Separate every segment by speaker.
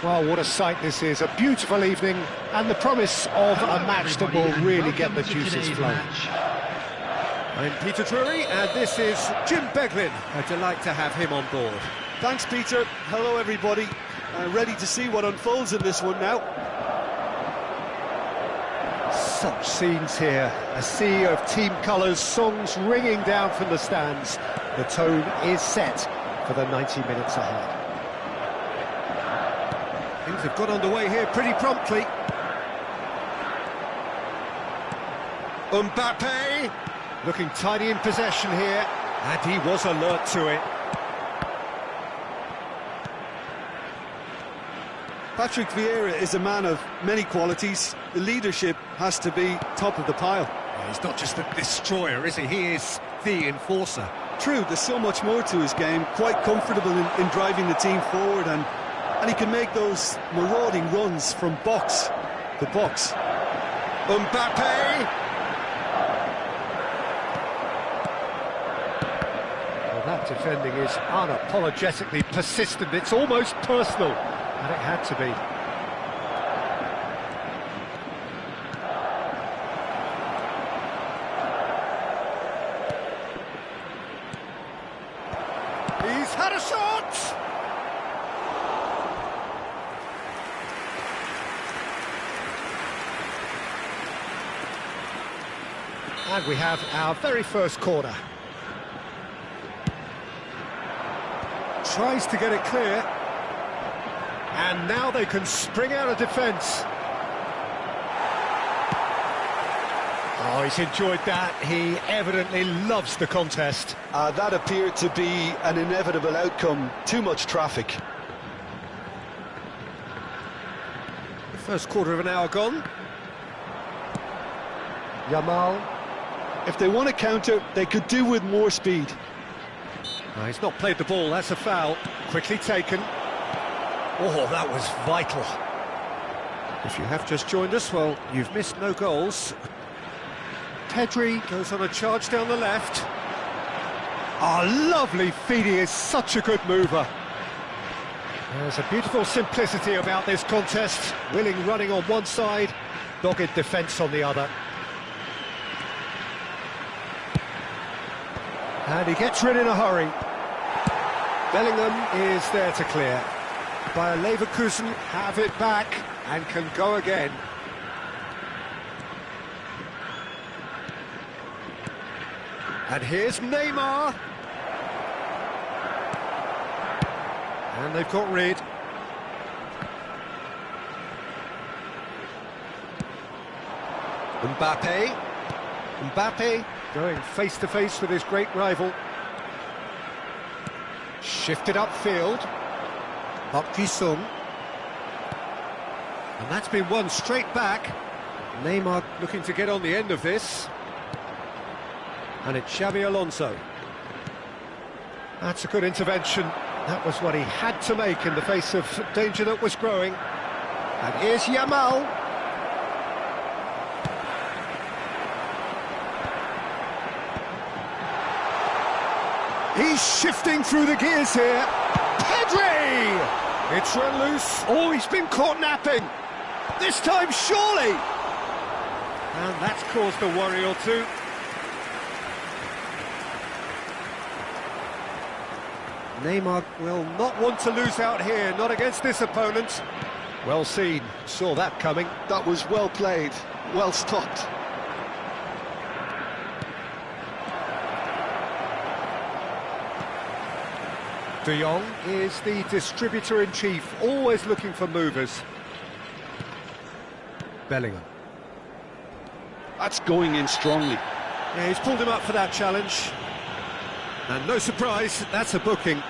Speaker 1: Well, what a sight this is, a beautiful evening and the promise of a match that will really get the juices flowing.
Speaker 2: I'm Peter Drury and this is Jim Beglin. A delight to have him on board.
Speaker 3: Thanks, Peter. Hello, everybody. Ready to see what unfolds in this one now.
Speaker 1: Such scenes here, a sea of team colours, songs ringing down from the stands. The tone is set for the 90 minutes ahead.
Speaker 2: Things have got underway here pretty promptly. Mbappe,
Speaker 1: looking tidy in possession here.
Speaker 2: and he was alert to it.
Speaker 3: Patrick Vieira is a man of many qualities. The leadership has to be top of the pile.
Speaker 2: Well, he's not just a destroyer, is he? He is the enforcer.
Speaker 3: True, there's so much more to his game. Quite comfortable in driving the team forward, and he can make those marauding runs from box to box.
Speaker 2: Mbappe!
Speaker 1: Well, that defending is unapologetically persistent. It's almost personal, and it had to be.
Speaker 2: He's had a shot!
Speaker 1: And we have our very first corner.
Speaker 2: Tries to get it clear. And now they can spring out of defence.
Speaker 1: Oh, he's enjoyed that. He evidently loves the contest.
Speaker 3: That appeared to be an inevitable outcome. Too much traffic.
Speaker 2: The first quarter of an hour gone.
Speaker 1: Yamal.
Speaker 3: If they want to counter, they could do with more speed.
Speaker 2: He's not played the ball, that's a foul. Quickly taken. Oh, that was vital. If you have just joined us, well, you've missed no goals. Pedri goes on a charge down the left.
Speaker 1: Oh, lovely feed, he is such a good mover. There's a beautiful simplicity about this contest. Willing running on one side, dogged defence on the other. And he gets rid in a hurry. Bellingham is there to clear. Bayer Leverkusen have it back and can go again. And here's Neymar. And they've got rid. Mbappe going face-to-face with his great rival. Shifted upfield. Park Ji-sung. And that's been won straight back. Neymar looking to get on the end of this. And it's Xabi Alonso. That's a good intervention. That was what he had to make in the face of danger that was growing. And here's Yamal. He's shifting through the gears here. Pedri! It's run loose. Oh, he's been caught napping. This time, surely. And that's caused a worry or two. Neymar will not want to lose out here, not against this opponent. Well seen, saw that coming.
Speaker 3: That was well played, well stopped.
Speaker 1: De Jong is the distributor-in-chief, always looking for movers. Bellingham.
Speaker 3: That's going in strongly.
Speaker 1: Yeah, he's pulled him up for that challenge. And no surprise, that's a booking.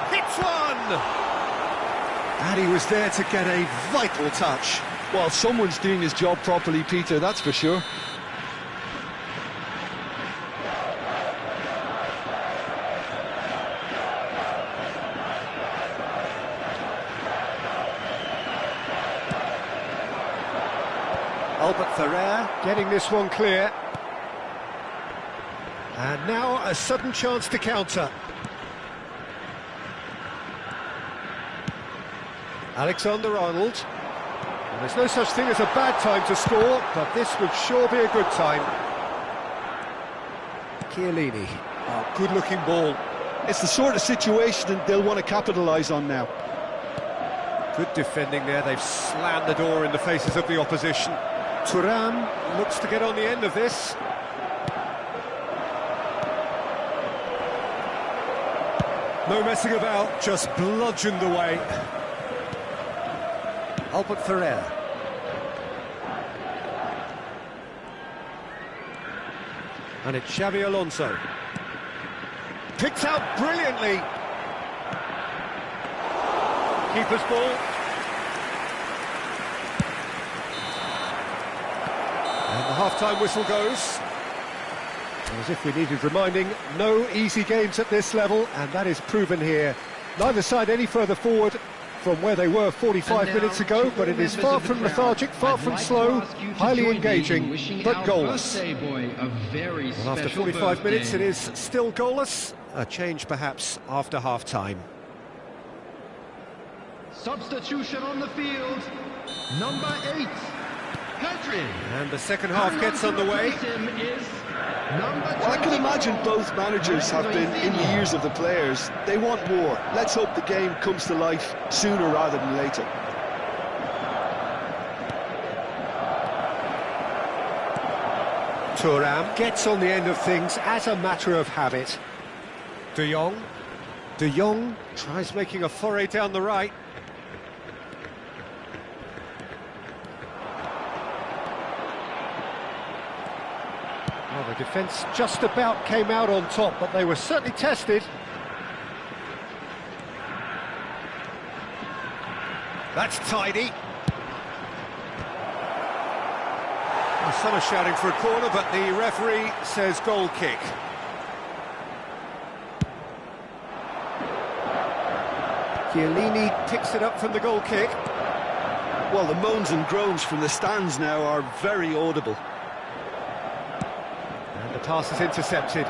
Speaker 1: Hits one! And he was there to get a vital touch.
Speaker 3: Well, someone's doing his job properly, Peter, that's for sure.
Speaker 1: Albert Ferrer getting this one clear. And now a sudden chance to counter. Alexander-Arnold. And there's no such thing as a bad time to score, but this would sure be a good time. Chiellini. Oh, good-looking ball.
Speaker 3: It's the sort of situation that they'll want to capitalise on now.
Speaker 1: Good defending there, they've slammed the door in the faces of the opposition. Thuram looks to get on the end of this. No messing about, just bludgeoned away. Albert Ferrer. And it's Xabi Alonso. Picked out brilliantly. Keeper's ball. And the half-time whistle goes. As if we needed reminding, no easy games at this level, and that is proven here. Neither side any further forward from where they were 45 minutes ago, but it is far from lethargic, far from slow, highly engaging, but goalless. Well, after 45 minutes, it is still goalless. A change perhaps after half-time.
Speaker 4: Substitution on the field, number 8, Pedri.
Speaker 1: And the second half gets underway.
Speaker 3: Well, I can imagine both managers have been in the ears of the players. They want more. Let's hope the game comes to life sooner rather than later.
Speaker 1: Thuram gets on the end of things as a matter of habit. De Jong. De Jong tries making a foray down the right. Well, the defence just about came out on top, but they were certainly tested. That's tidy.
Speaker 2: Some are shouting for a corner, but the referee says goal kick. Chiellini picks it up from the goal kick.
Speaker 3: Well, the moans and groans from the stands now are very audible.
Speaker 1: And the pass is intercepted.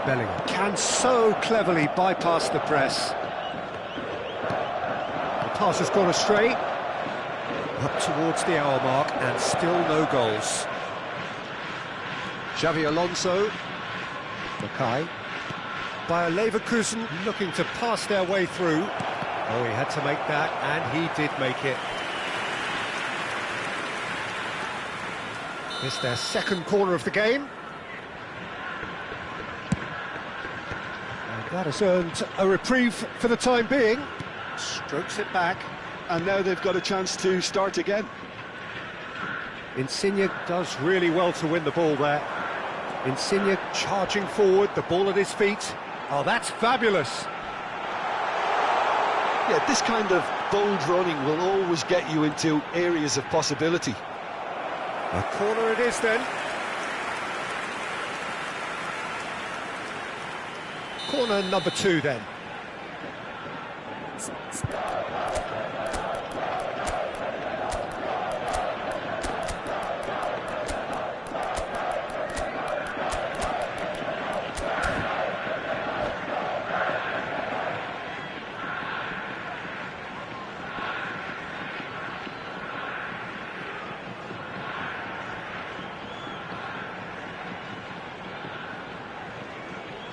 Speaker 1: Bellingham can so cleverly bypass the press. The pass has gone astray. Up towards the hour mark and still no goals. Xavi Alonso. Mackay. Bayer Leverkusen looking to pass their way through. Oh, he had to make that, and he did make it. It's their second corner of the game. And that has earned a reprieve for the time being. Strokes it back.
Speaker 3: And now they've got a chance to start again.
Speaker 1: Insigne does really well to win the ball there. Insigne charging forward, the ball at his feet. Oh, that's fabulous.
Speaker 3: Yeah, this kind of bold running will always get you into areas of possibility.
Speaker 1: A corner it is then. Corner number 2 then.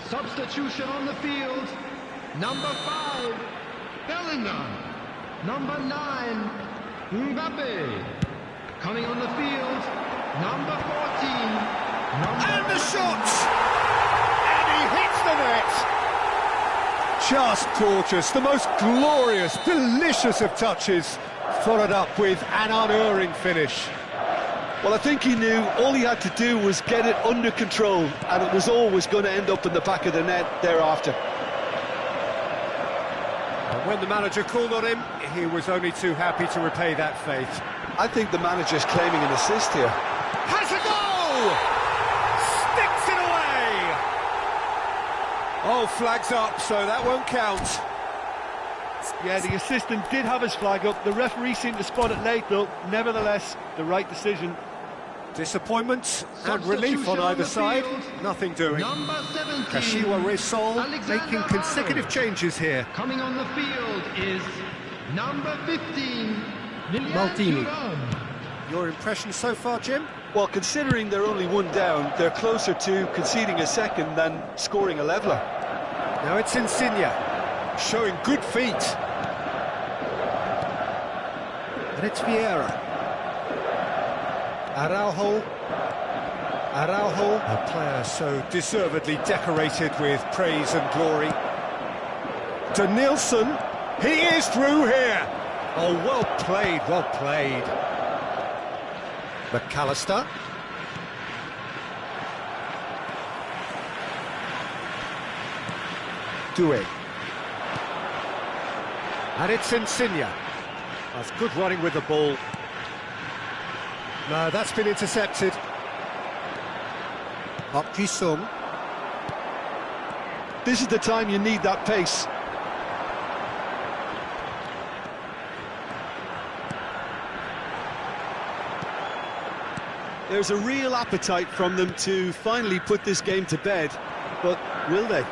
Speaker 4: Substitution on the field. Number 5, Bellingham. Number 9, Mbappe. Coming on the field, number 14.
Speaker 1: And the shot! And he hits the net! Just gorgeous, the most glorious, delicious of touches, followed up with an unerring finish.
Speaker 3: Well, I think he knew all he had to do was get it under control, and it was always going to end up in the back of the net thereafter.
Speaker 2: And when the manager called on him, he was only too happy to repay that faith.
Speaker 3: I think the manager's claiming an assist here.
Speaker 2: Has a goal! Sticks it away! Oh, flags up, so that won't count.
Speaker 3: Yeah, the assistant did have his flag up. The referee seemed to spot it late, though. Nevertheless, the right decision.
Speaker 2: Disappointment and relief on either side. Nothing doing.
Speaker 4: Number 17.
Speaker 1: Kashiwa Reysol making consecutive changes here.
Speaker 4: Coming on the field is number 15,
Speaker 1: Maldini.
Speaker 2: Your impression so far, Jim?
Speaker 3: Well, considering they're only one down, they're closer to conceding a second than scoring a leveller.
Speaker 1: Now it's Insigne, showing good feet. And it's Vieira. Araujo, a player so deservedly decorated with praise and glory. Denilson, he is through here. Oh, well played, well played. McAllister. Doué. And it's Insigne. That's good running with the ball. No, that's been intercepted. Park Ji-sung.
Speaker 3: This is the time you need that pace. There's a real appetite from them to finally put this game to bed, but will they?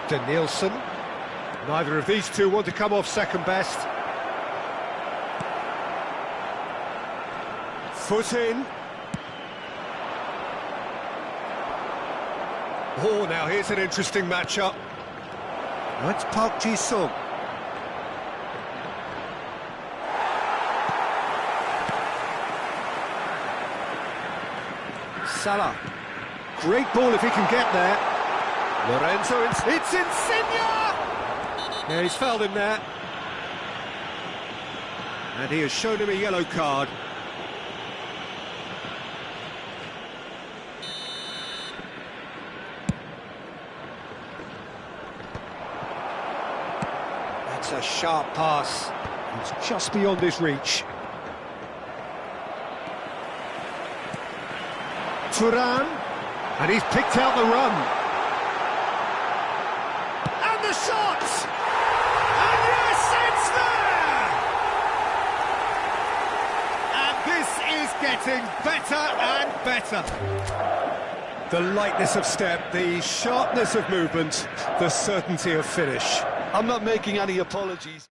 Speaker 1: Denilson. Neither of these two want to come off second best. Foot in. Oh, now here's an interesting matchup. Now it's Park Ji-sung. Salah. Great ball if he can get there. Lorenzo, it's Insigne! Yeah, he's fouled him there. And he has shown him a yellow card.
Speaker 2: a sharp pass.
Speaker 1: It's just beyond his reach. Turan, and he's picked out the run.
Speaker 2: And the shot! And yes, it's there! And this is getting better and better.
Speaker 1: The lightness of step, the sharpness of movement, the certainty of finish.
Speaker 3: I'm not making any apologies.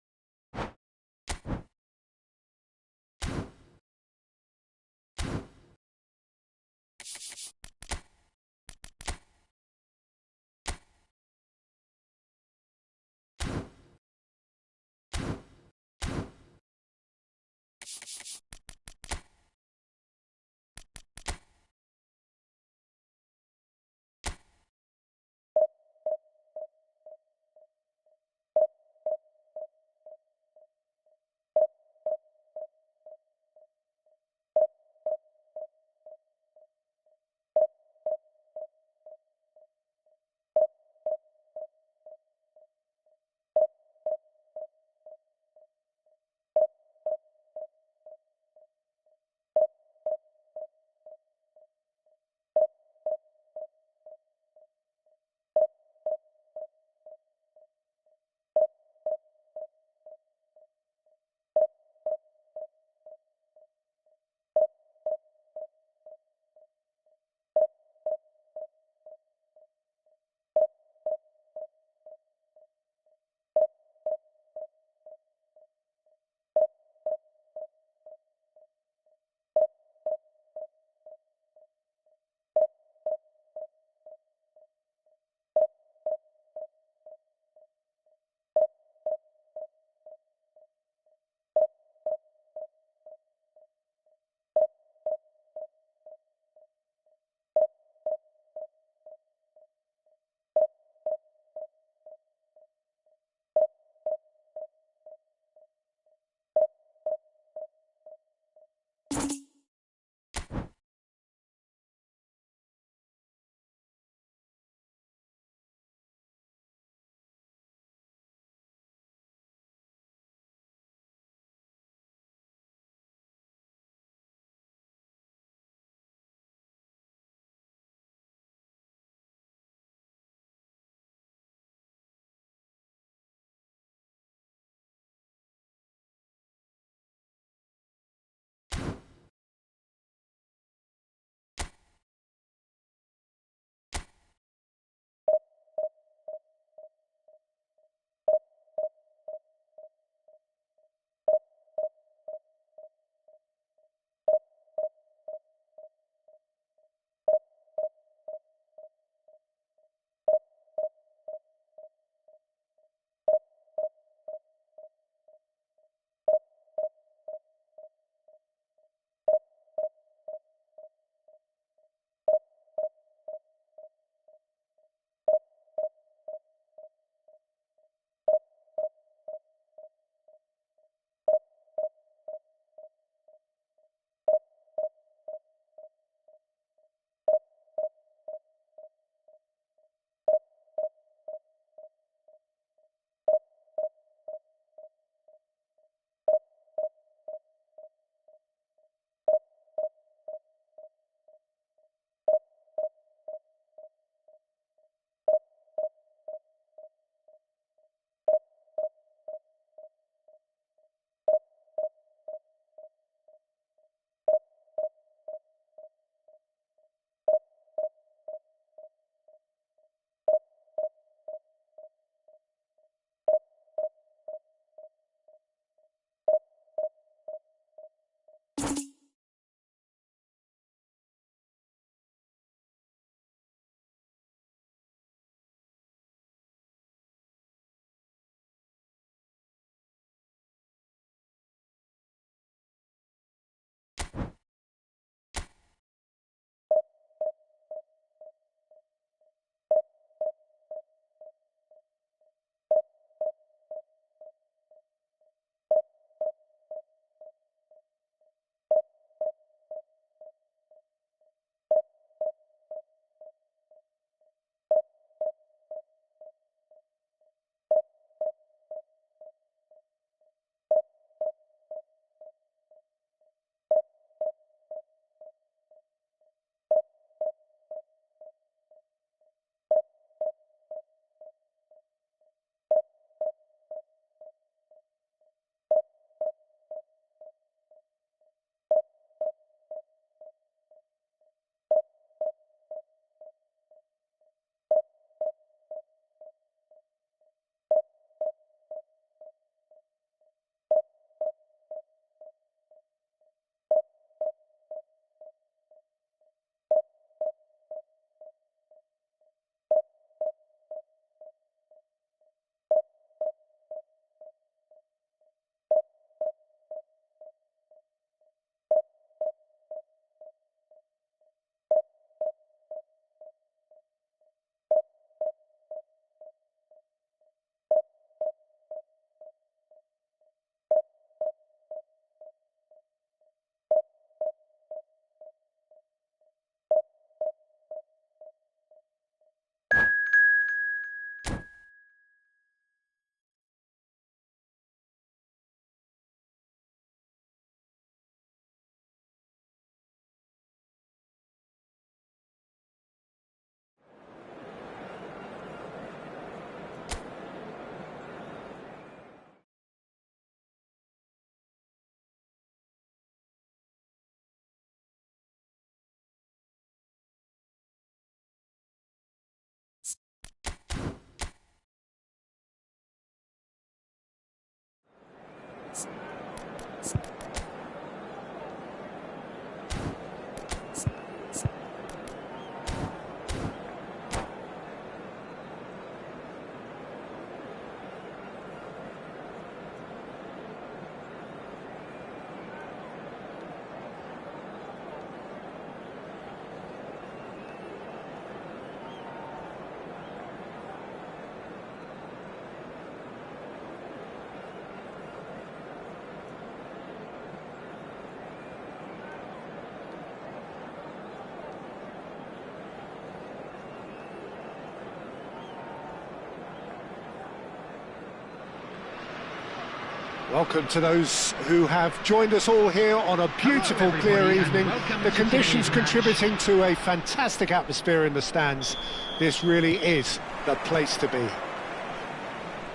Speaker 1: Welcome to those who have joined us all here on a beautiful, clear evening. The conditions contributing to a fantastic atmosphere in the stands. This really is the place to be.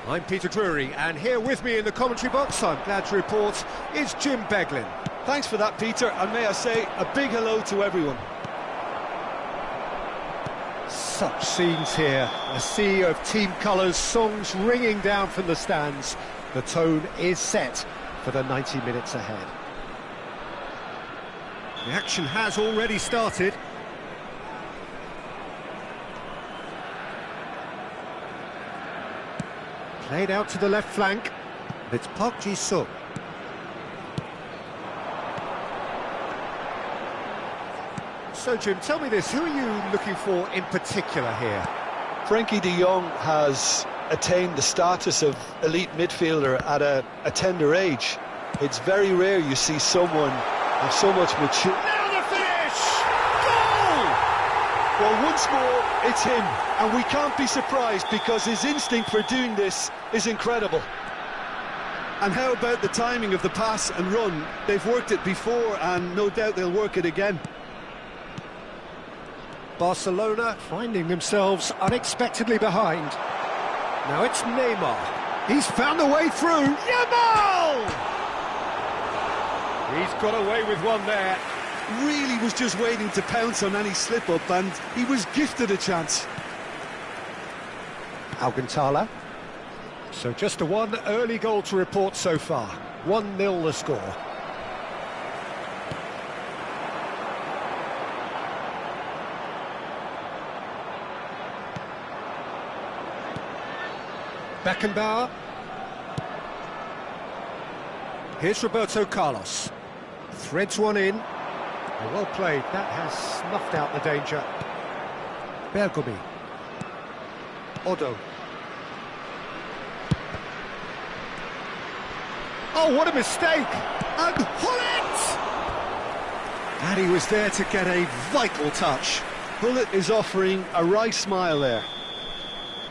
Speaker 2: I'm Peter Drury, and here with me in the commentary box, I'm glad to report, is Jim Beglin.
Speaker 3: Thanks for that, Peter, and may I say a big hello to everyone.
Speaker 1: Such scenes here, a sea of team colours, songs ringing down from the stands. The tone is set for the 90 minutes ahead.
Speaker 2: The action has already started.
Speaker 1: Played out to the left flank. It's Park Ji-sung.
Speaker 2: So, Jim, tell me this, who are you looking for in particular here?
Speaker 3: Frankie de Jong has attained the status of elite midfielder at a tender age. It's very rare you see someone of so much maturity.
Speaker 2: Now the finish! Goal!
Speaker 3: Well, once more, it's him, and we can't be surprised because his instinct for doing this is incredible. And how about the timing of the pass and run? They've worked it before, and no doubt they'll work it again.
Speaker 1: Barcelona finding themselves unexpectedly behind. Now it's Neymar. He's found a way through.
Speaker 2: Yamal! He's got away with one there.
Speaker 3: Really was just waiting to pounce on any slip-up, and he was gifted a chance.
Speaker 1: Alcantara. So just a one early goal to report so far. 1-0 the score. Beckenbauer. Here's Roberto Carlos. Threads one in. Oh, well played. That has snuffed out the danger. Bergomi. Odo. Oh, what a mistake! And Hullet! And he was there to get a vital touch.
Speaker 3: Hullet is offering a wry smile there.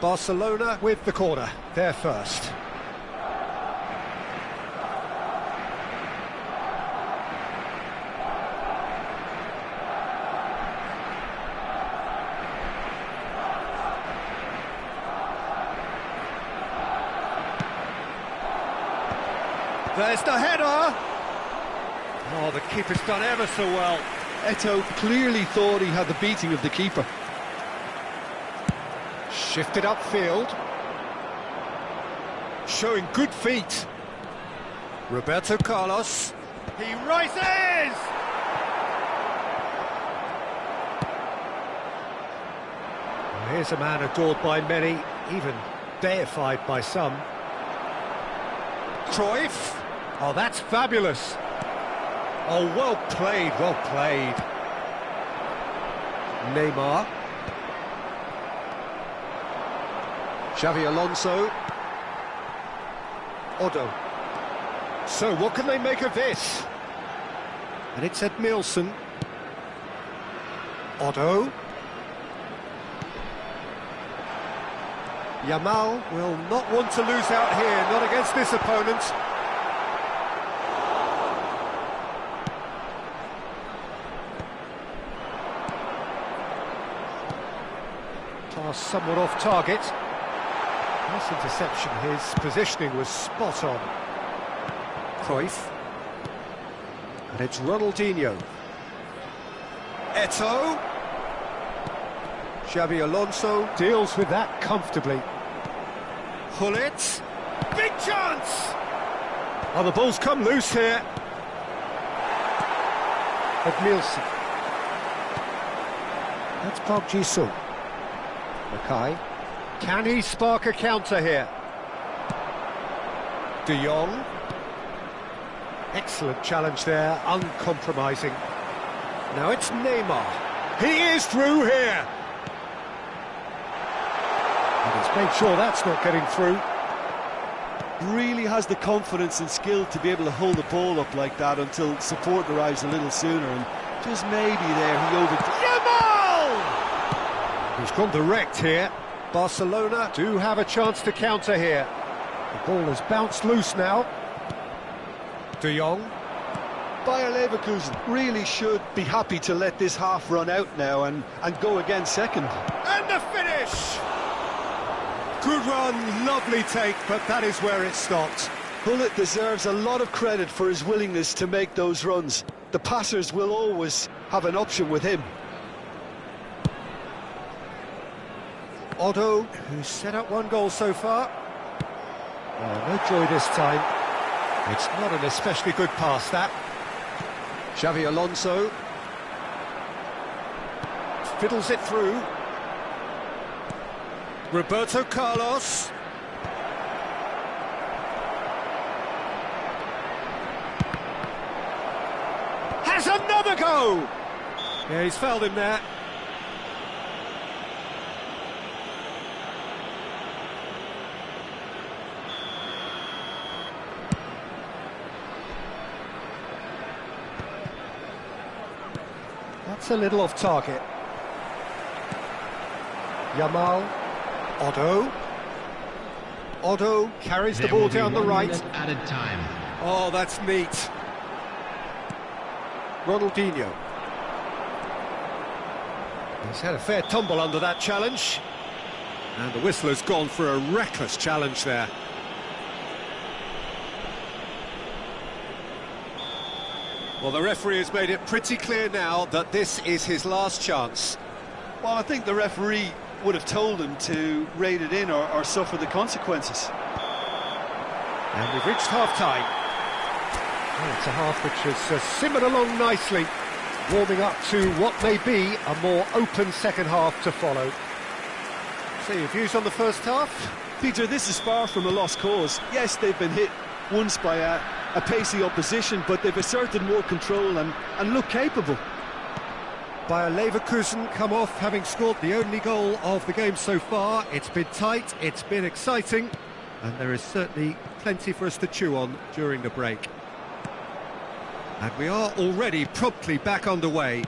Speaker 1: Barcelona with the corner, they're first.
Speaker 2: There's the header! Oh, the keeper's done ever so well.
Speaker 3: Eto'o clearly thought he had the beating of the keeper.
Speaker 1: Shifted upfield.
Speaker 2: Showing good feet. Roberto Carlos. He rises!
Speaker 1: Well, here's a man adored by many, even deified by some.
Speaker 2: Cruyff.
Speaker 1: Oh, that's fabulous. Oh, well played, well played. Neymar. Xavi Alonso. Odo. So, what can they make of this? And it's Ed Milson. Odo. Yamal will not want to lose out here, not against this opponent. Pass somewhat off target. Nice interception, his positioning was spot on. Cruyff. And it's Ronaldinho.
Speaker 2: Eto'o.
Speaker 1: Xavi Alonso deals with that comfortably.
Speaker 2: Hullet. Big chance!
Speaker 1: Oh, the ball's come loose here. Nielsen. That's Park Ji-sung. Mackay. Can he spark a counter here? De Jong. Excellent challenge there, uncompromising. Now it's Neymar. He is through here. And he's made sure that's not getting through.
Speaker 3: Really has the confidence and skill to be able to hold the ball up like that until support arrives a little sooner, and just maybe there he
Speaker 1: Yamal! He's gone direct here. Barcelona do have a chance to counter here. The ball has bounced loose now. De Jong.
Speaker 3: Bayer Leverkusen really should be happy to let this half run out now and go again second.
Speaker 1: And the finish! Good run, lovely take, but that is where it stopped.
Speaker 3: Bullet deserves a lot of credit for his willingness to make those runs. The passers will always have an option with him.
Speaker 1: Otto, who's set up one goal so far. No joy this time. It's not an especially good pass, that. Xavi Alonso. Fiddles it through. Roberto Carlos. Has another go! Yeah, he's fouled him there. That's a little off target. Yamal. Otto. Otto carries the ball down the right.
Speaker 4: Added time.
Speaker 1: Oh, that's neat. Ronaldinho. He's had a fair tumble under that challenge. And the whistle has gone for a reckless challenge there. Well, the referee has made it pretty clear now that this is his last chance.
Speaker 3: Well, I think the referee would have told him to rate it in or suffer the consequences.
Speaker 1: And we've reached half-time. Well, it's a half which has simmered along nicely, warming up to what may be a more open second half to follow. So, your views on the first half?
Speaker 3: Peter, this is far from a lost cause. Yes, they've been hit once by a pacey opposition, but they've asserted more control and look capable.
Speaker 1: Bayer Leverkusen come off having scored the only goal of the game so far. It's been tight, it's been exciting, and there is certainly plenty for us to chew on during the break. And we are already promptly back underway.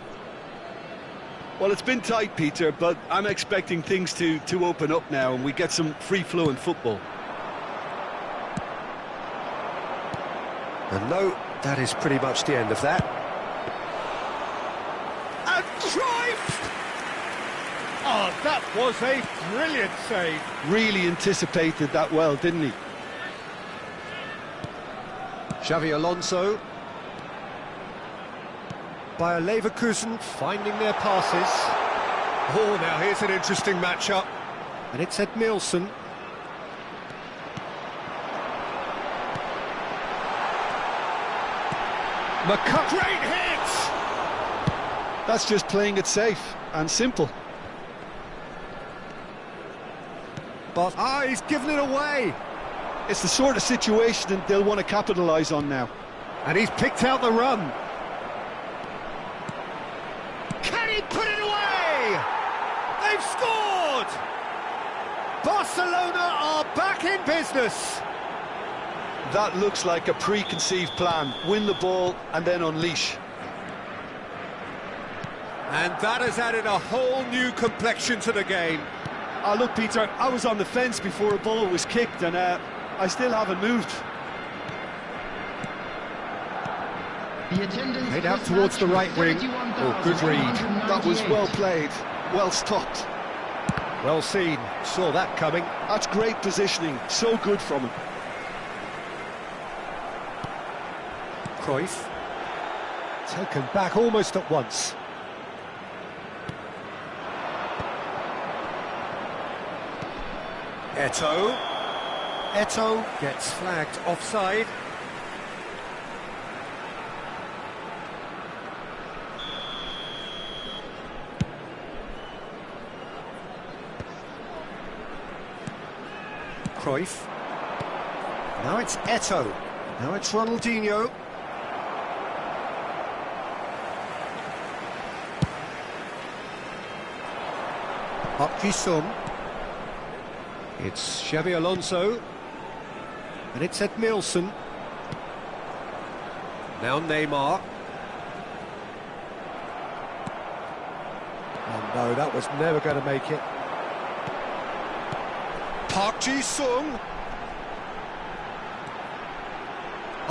Speaker 3: Well, it's been tight, Peter, but I'm expecting things to open up now and we get some free-flowing football.
Speaker 1: And no, that is pretty much the end of that. And Cruyff! Oh, that was a brilliant save.
Speaker 3: Really anticipated that well, didn't he?
Speaker 1: Xavi Alonso. Bayer Leverkusen finding their passes. Oh, now here's an interesting matchup. And it's Ed Nielsen. Great hit!
Speaker 3: That's just playing it safe and simple.
Speaker 1: But, he's given it away!
Speaker 3: It's the sort of situation that they'll want to capitalise on now.
Speaker 1: And he's picked out the run. Can he put it away? They've scored! Barcelona are back in business.
Speaker 3: That looks like a preconceived plan. Win the ball and then unleash.
Speaker 1: And that has added a whole new complexion to the game.
Speaker 3: Look, Peter, I was on the fence before a ball was kicked and I still haven't moved.
Speaker 1: Made out towards the right wing. Oh, good read.
Speaker 3: That was well played, well stopped.
Speaker 1: Well seen, saw that coming.
Speaker 3: That's great positioning, so good from him.
Speaker 1: Cruyff. Taken back almost at once. Eto'o. Eto'o gets flagged offside. Cruyff. Now it's Eto'o. Now it's Ronaldinho. Park Ji-sung. It's Xabi Alonso. And it's Ed Nielsen. Now Neymar. Oh no, that was never going to make it.
Speaker 2: Park Ji-sung.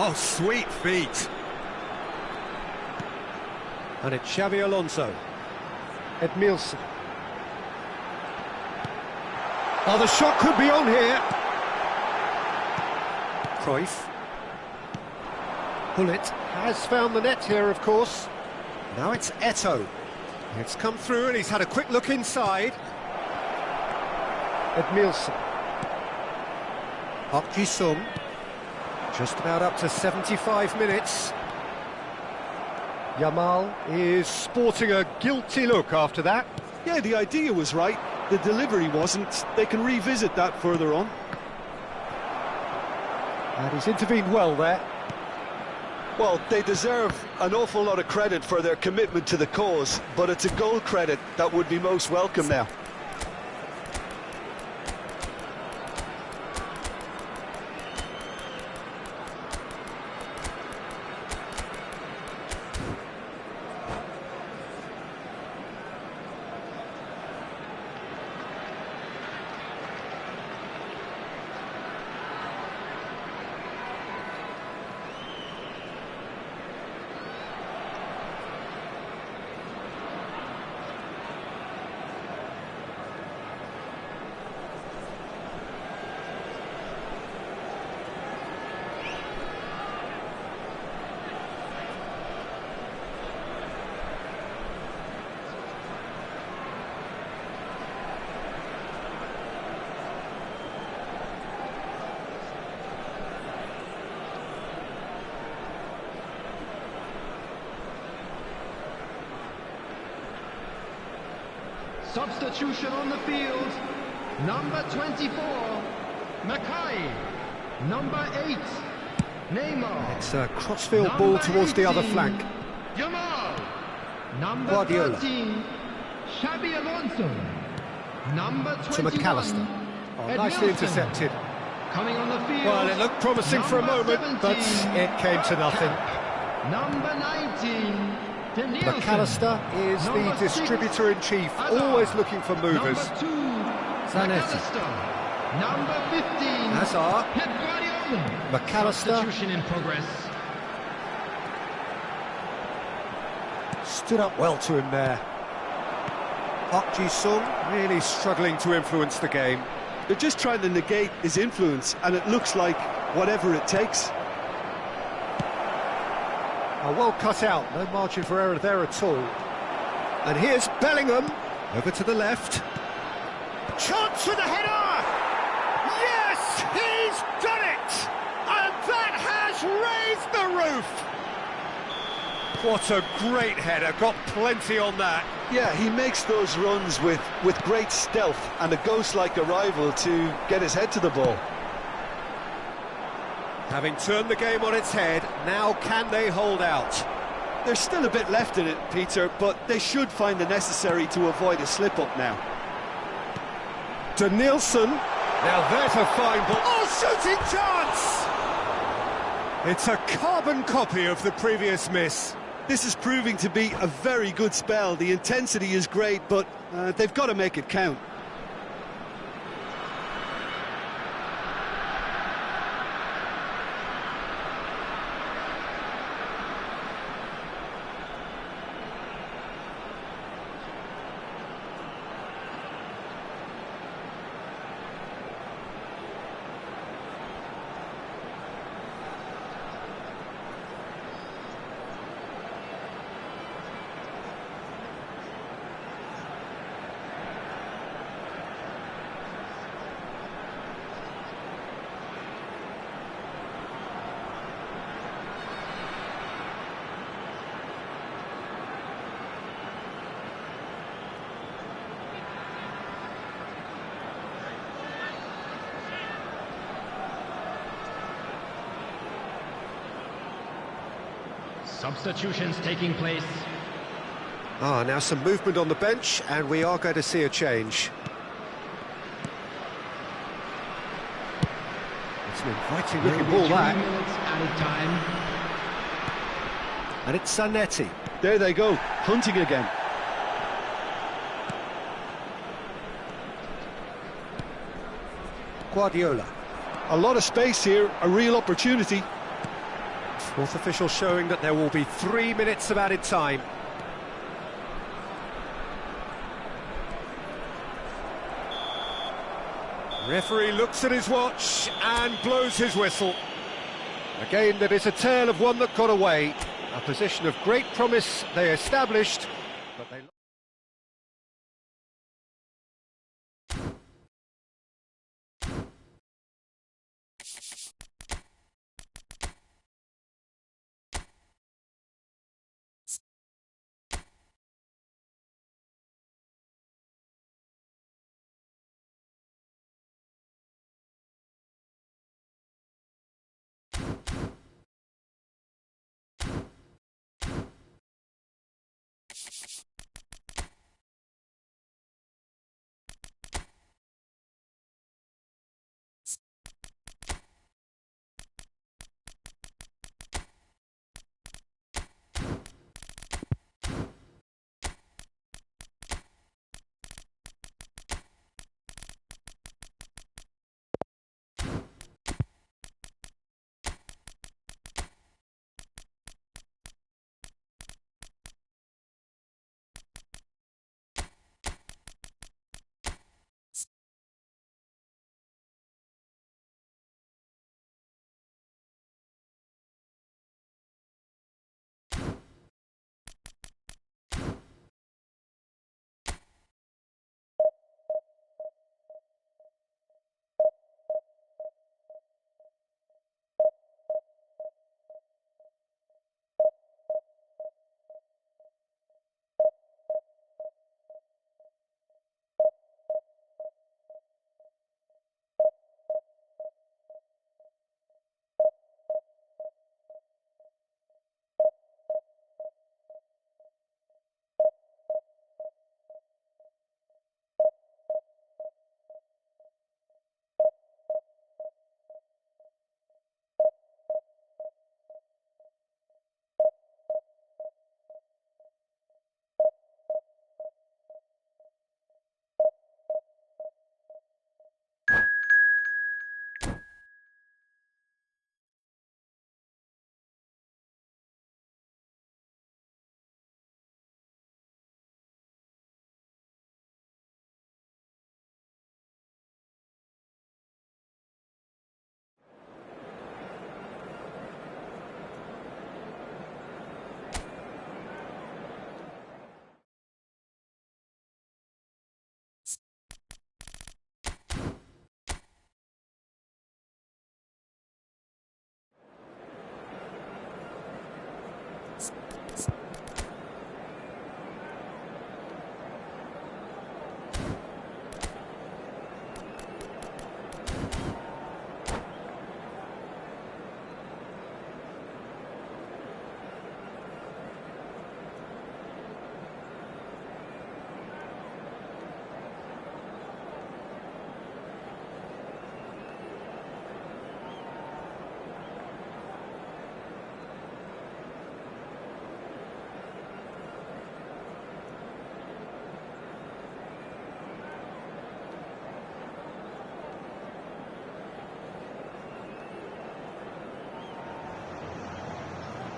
Speaker 2: Oh, sweet feet.
Speaker 1: And it's Xabi Alonso. Ed Nielsen. Oh, the shot could be on here. Cruyff. Hullet has found the net here, of course. Now it's Eto'o. It's come through and he's had a quick look inside. Ed Nielsen. Park Ji-sung. Just about up to 75 minutes. Yamal is sporting a guilty look after that.
Speaker 3: Yeah, the idea was right. The delivery wasn't. They can revisit that further on.
Speaker 1: And he's intervened well there.
Speaker 3: Well, they deserve an awful lot of credit for their commitment to the cause, but it's a goal credit that would be most welcome now.
Speaker 4: Substitution on the field. Number 24, Mackay. Number 8, Neymar.
Speaker 1: It's a crossfield ball towards the other flank.
Speaker 4: Yamal. Number
Speaker 1: Guardiola.
Speaker 4: 13, Xabi Alonso. Number 21,
Speaker 1: To McAllister. Oh,
Speaker 4: Ed
Speaker 1: nicely
Speaker 4: Nielsen.
Speaker 1: intercepted.
Speaker 4: Coming on the field.
Speaker 1: Well, it looked promising for a
Speaker 4: Number
Speaker 1: moment, but
Speaker 4: 17,
Speaker 1: it came to nothing.
Speaker 4: Number 19, De Nielsen.
Speaker 1: McAllister is the
Speaker 4: Number 6,
Speaker 1: distributor-in-chief,
Speaker 4: Hazard.
Speaker 1: always looking for movers.
Speaker 4: Number 2,
Speaker 1: Zanetti.
Speaker 4: McAllister. Number 15,
Speaker 1: Hazard.
Speaker 4: Pep Guardiola.
Speaker 1: McAllister.
Speaker 4: Substitution in progress.
Speaker 1: Stood up well to him there. Park Ji-sung really struggling to influence the game.
Speaker 3: They're just trying to negate his influence, and it looks like whatever it takes.
Speaker 1: Well cut out, no margin for error there at all. And here's Bellingham, over to the left. Chance for the header! Yes, he's done it! And that has raised the roof! What a great header, got plenty on that.
Speaker 3: Yeah, he makes those runs with great stealth and a ghost-like arrival to get his head to the ball.
Speaker 1: Having turned the game on its head, now can they hold out?
Speaker 3: There's still a bit left in it, Peter, but they should find the necessary to avoid a slip-up now.
Speaker 1: De Nielsen. Now there's a fine ball. Oh, shooting chance! It's a carbon copy of the previous miss.
Speaker 3: This is proving to be a very good spell. The intensity is great, but they've got to make it count.
Speaker 4: Substitutions taking place.
Speaker 1: Now some movement on the bench, and we are going to see a change. It's an inviting looking ball,
Speaker 4: 3
Speaker 1: that.
Speaker 4: minutes added time.
Speaker 1: And it's Zanetti.
Speaker 3: There they go, hunting again.
Speaker 1: Guardiola.
Speaker 3: A lot of space here, a real opportunity.
Speaker 1: Fourth official showing that there will be 3 minutes of added time.
Speaker 2: Referee looks at his watch and blows his whistle.
Speaker 1: A game that is a tale of one that got away. A position of great promise they established, but they...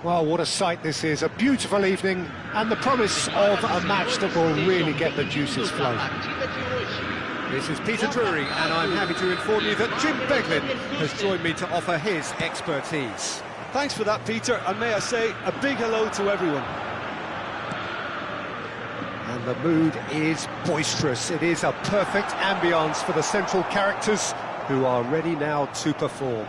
Speaker 1: Well, what a sight this is, a beautiful evening, and the promise of a match that will really get the juices flowing.
Speaker 2: This is Peter Drury, and I'm happy to inform you that Jim Beglin has joined me to offer his expertise.
Speaker 3: Thanks for that, Peter, and may I say a big hello to everyone.
Speaker 1: And the mood is boisterous. It is a perfect ambience for the central characters who are ready now to perform.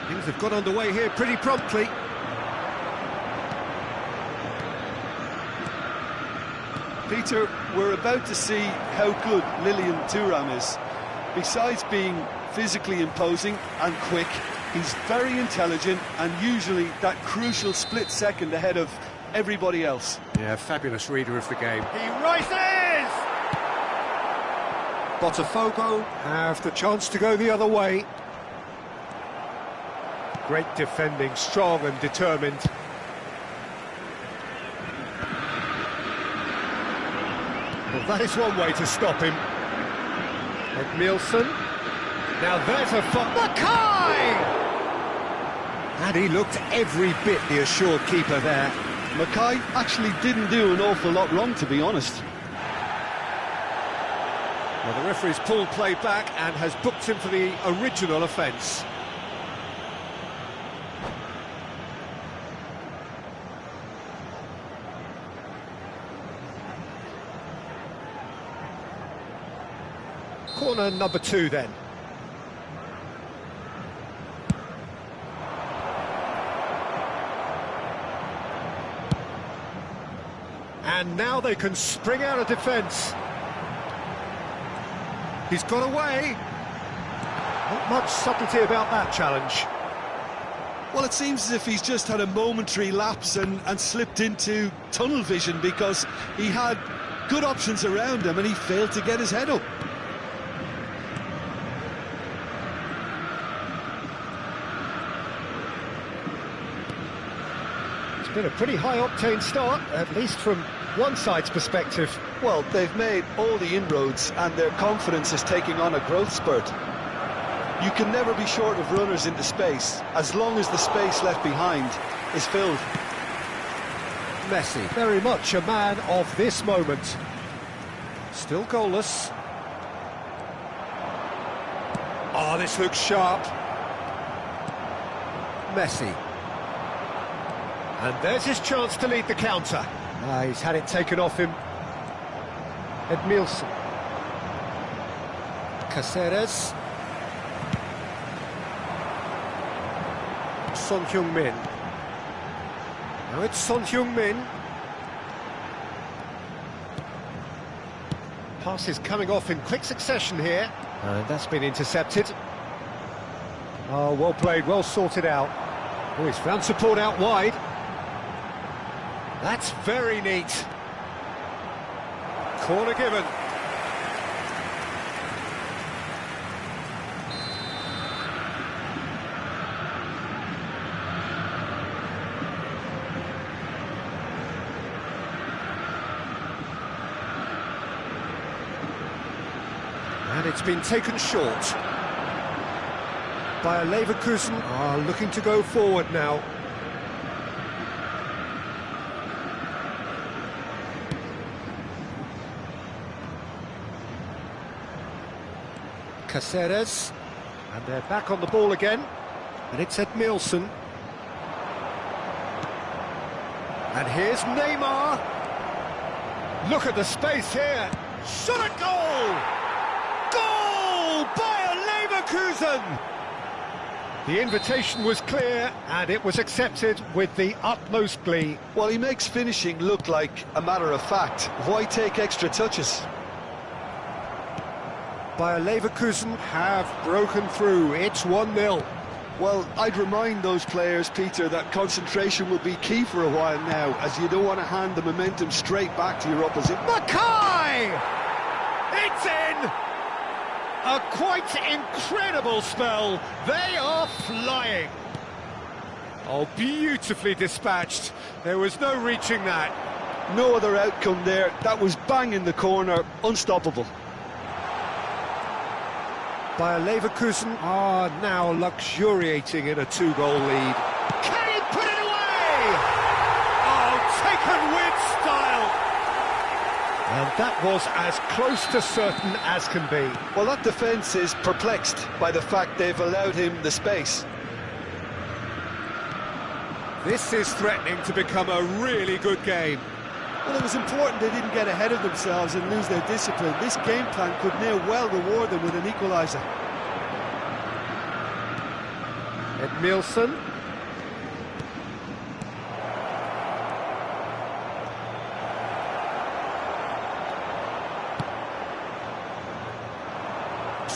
Speaker 2: Things have got underway here pretty promptly.
Speaker 3: Peter, we're about to see how good Lilian Thuram is. Besides being physically imposing and quick, He's very intelligent and usually that crucial split second ahead of everybody else.
Speaker 1: Yeah, fabulous reader of the game.
Speaker 2: He rises!
Speaker 1: Botafogo have the chance to go the other way. Great defending, strong and determined. Well, that is one way to stop him. Edmilson. Now there's a Mackay! And he looked every bit the assured keeper there.
Speaker 3: Mackay actually didn't do an awful lot wrong, to be honest.
Speaker 1: Well, the referee's pulled play back and has booked him for the original offence. Corner number 2 then. And now they can spring out of defence. He's got away. Not much subtlety about that challenge.
Speaker 3: Well, it seems as if he's just had a momentary lapse and slipped into tunnel vision because he had good options around him and he failed to get his head up.
Speaker 1: It's been a pretty high-octane start, at least from one side's perspective.
Speaker 3: Well, they've made all the inroads and their confidence is taking on a growth spurt. You can never be short of runners into space, as long as the space left behind is filled.
Speaker 1: Messi, very much a man of this moment. Still goalless. Oh, this looks sharp. Messi. And there's his chance to lead the counter. He's had it taken off him. Edmilson. Caceres. Son Heung-min. Now it's Son Heung-min. Pass is coming off in quick succession here. And that's been intercepted. Oh, well played, well sorted out. Oh, he's found support out wide. That's very neat. Corner given. And it's been taken short. Bayer Leverkusen are looking to go forward now. Caceres, and they're back on the ball again, and it's Edmilson. And here's Neymar. Look at the space here. Shot a goal! Goal! Bayer Leverkusen! The invitation was clear, and it was accepted with the utmost glee.
Speaker 3: Well, he makes finishing look like a matter of fact. Why take extra touches?
Speaker 1: Bayer Leverkusen have broken through. It's 1-0.
Speaker 3: Well, I'd remind those players, Peter, that concentration will be key for a while now, as you don't want to hand the momentum straight back to your opposition.
Speaker 1: Mackay! It's in! A quite incredible spell. They are flying. Oh, beautifully dispatched. There was no reaching that.
Speaker 3: No other outcome there. That was bang in the corner, unstoppable.
Speaker 1: Bayer Leverkusen are now luxuriating in a 2-goal lead. Can he put it away? Oh, taken with style. And that was as close to certain as can be.
Speaker 3: Well, that defence is perplexed by the fact they've allowed him the space.
Speaker 1: This is threatening to become a really good game.
Speaker 3: Well, it was important they didn't get ahead of themselves and lose their discipline. This game plan could now well reward them with an equaliser.
Speaker 1: Edmilson.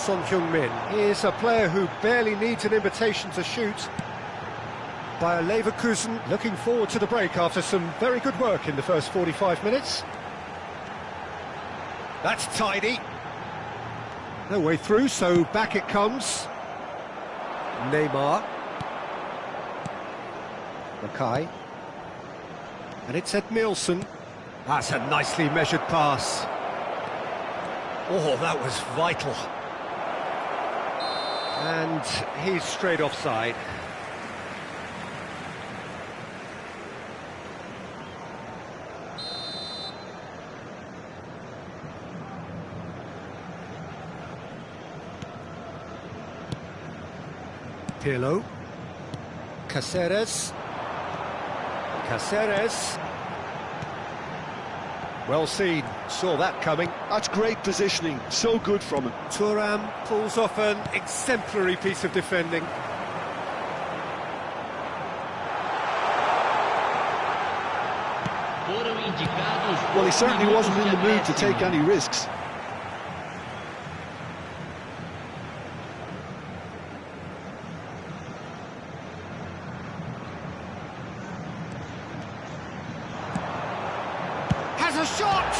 Speaker 1: Son Heung-min is a player who barely needs an invitation to shoot. Bayer Leverkusen looking forward to the break after some very good work in the first 45 minutes. That's tidy. No way through, so back it comes. Neymar. Mackay. And it's Ed Nielsen. That's a nicely measured pass. Oh, that was vital. And he's straight offside. Pirlo. Caceres. Well seen, saw that coming.
Speaker 3: That's great positioning, so good from him.
Speaker 1: Thuram pulls off an exemplary piece of defending.
Speaker 3: Well, he certainly wasn't in the mood to take any risks.
Speaker 1: Has a shot!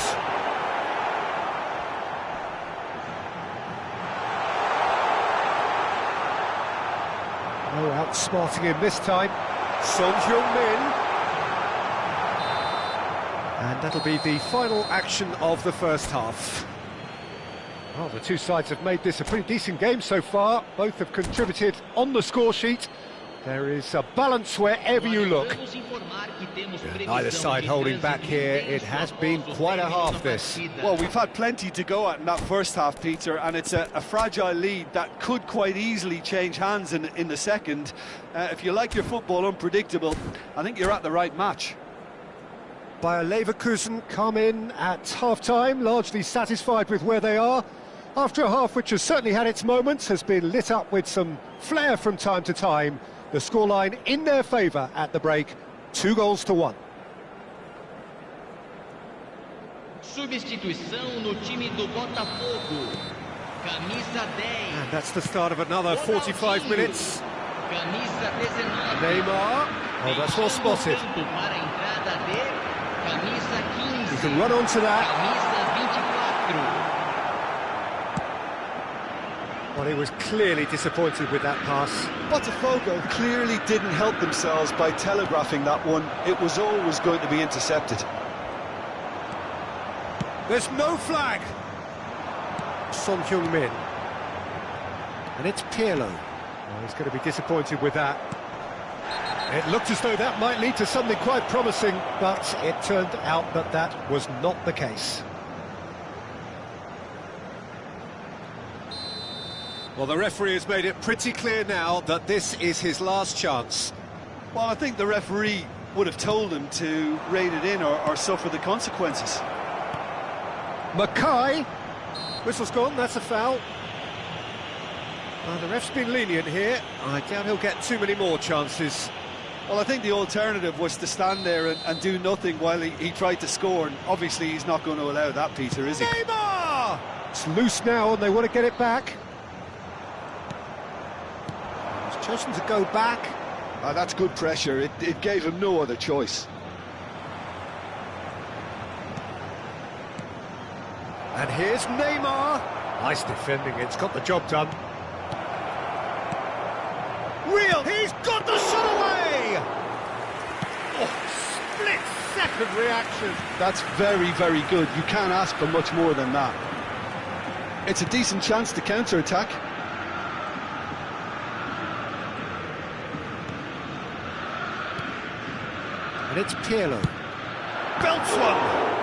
Speaker 1: Oh, outsmarting him this time. Son Heung-min. And that'll be the final action of the first half. Well, the two sides have made this a pretty decent game so far. Both have contributed on the score sheet. There is a balance wherever you look. Neither side holding back here. It has been quite a half, this.
Speaker 3: Well, we've had plenty to go at in that first half, Peter, and it's a fragile lead that could quite easily change hands in the second. If you like your football unpredictable, I think you're at the right match.
Speaker 1: Bayer Leverkusen come in at half-time, largely satisfied with where they are. After a half which has certainly had its moments, has been lit up with some flair from time to time. The scoreline in their favour at the break, 2-1.
Speaker 5: Substituição no time do Botafogo. Camisa 10.
Speaker 1: And that's the start of another 45 minutes.
Speaker 5: Camisa 19.
Speaker 1: Neymar. Oh, that's well spotted.
Speaker 5: Para a entrada de camisa 15.
Speaker 1: You can run onto that.
Speaker 5: Camisa 24.
Speaker 1: Well, he was clearly disappointed with that pass.
Speaker 3: Botafogo clearly didn't help themselves by telegraphing that one. It was always going to be intercepted.
Speaker 1: There's no flag. Son Heung-min. And it's Pirlo. Well, he's going to be disappointed with that. It looked as though that might lead to something quite promising, but it turned out that that was not the case. Well, the referee has made it pretty clear now that this is his last chance.
Speaker 3: Well, I think the referee would have told him to rein it in or suffer the consequences.
Speaker 1: Mackay. Whistle's gone, that's a foul. The ref's been lenient here. I doubt he'll get too many more chances.
Speaker 3: Well, I think the alternative was to stand there and do nothing while he tried to score, and obviously he's not going to allow that, Peter, is he?
Speaker 1: Neymar! It's loose now and they want to get it back. He's chosen to go back.
Speaker 3: That's good pressure. It gave him no other choice.
Speaker 1: And here's Neymar. Nice defending, it's got the job done. Real, he's got the shot away! Oh, split-second reaction.
Speaker 3: That's very, very good. You can't ask for much more than that. It's a decent chance to counter-attack.
Speaker 1: And it's Pirlo. Belts one!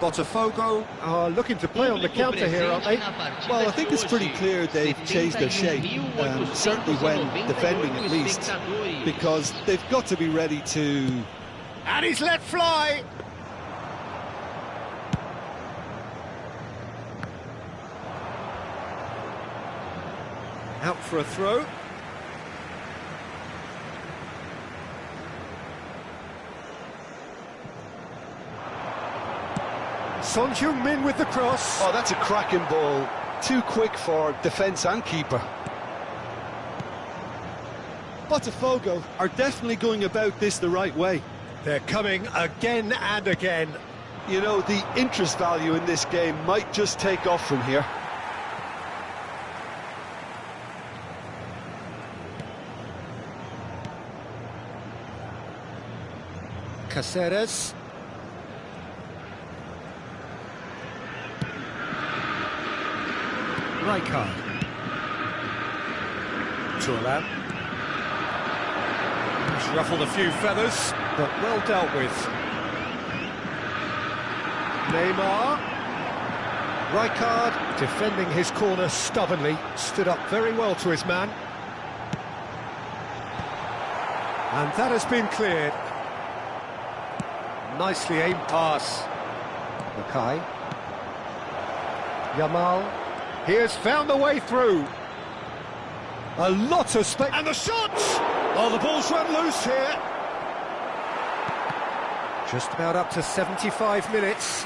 Speaker 2: Botafogo
Speaker 1: are looking to play on the counter here, aren't they?
Speaker 3: Well, I think it's pretty clear they've changed their shape, certainly when defending at least, because they've got to be ready to...
Speaker 1: And he's let fly! Out for a throw. Son Heung-min with the cross.
Speaker 3: Oh, that's a cracking ball. Too quick for defence and keeper. Botafogo are definitely going about this the right way.
Speaker 1: They're coming again and again.
Speaker 3: You know, the interest value in this game might just take off from here.
Speaker 1: Caceres. Rijkaard. Turan. He's ruffled a few feathers, but well dealt with. Neymar. Rijkaard, defending his corner stubbornly, stood up very well to his man. And that has been cleared. Nicely aimed pass. Mackay. Yamal. He has found the way through. A lot of space. And the shot! Oh, the ball's run loose here. Just about up to 75 minutes.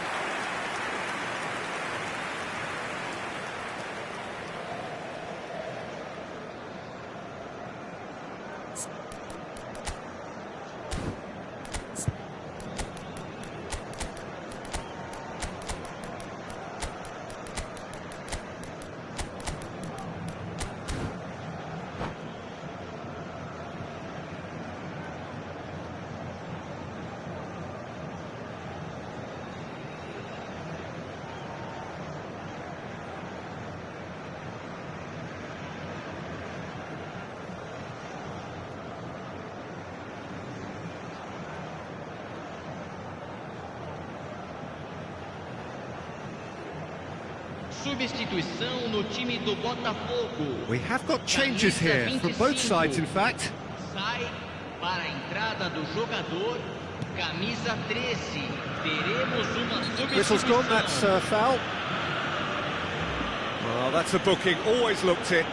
Speaker 5: Substituição no time do Botafogo.
Speaker 1: We have got changes here from both sides, in fact.
Speaker 5: Sai para a entrada do jogador, camisa 13. Teremos uma substituição.
Speaker 1: Whistle's gone, that's foul. Well, that's a booking, always looked it.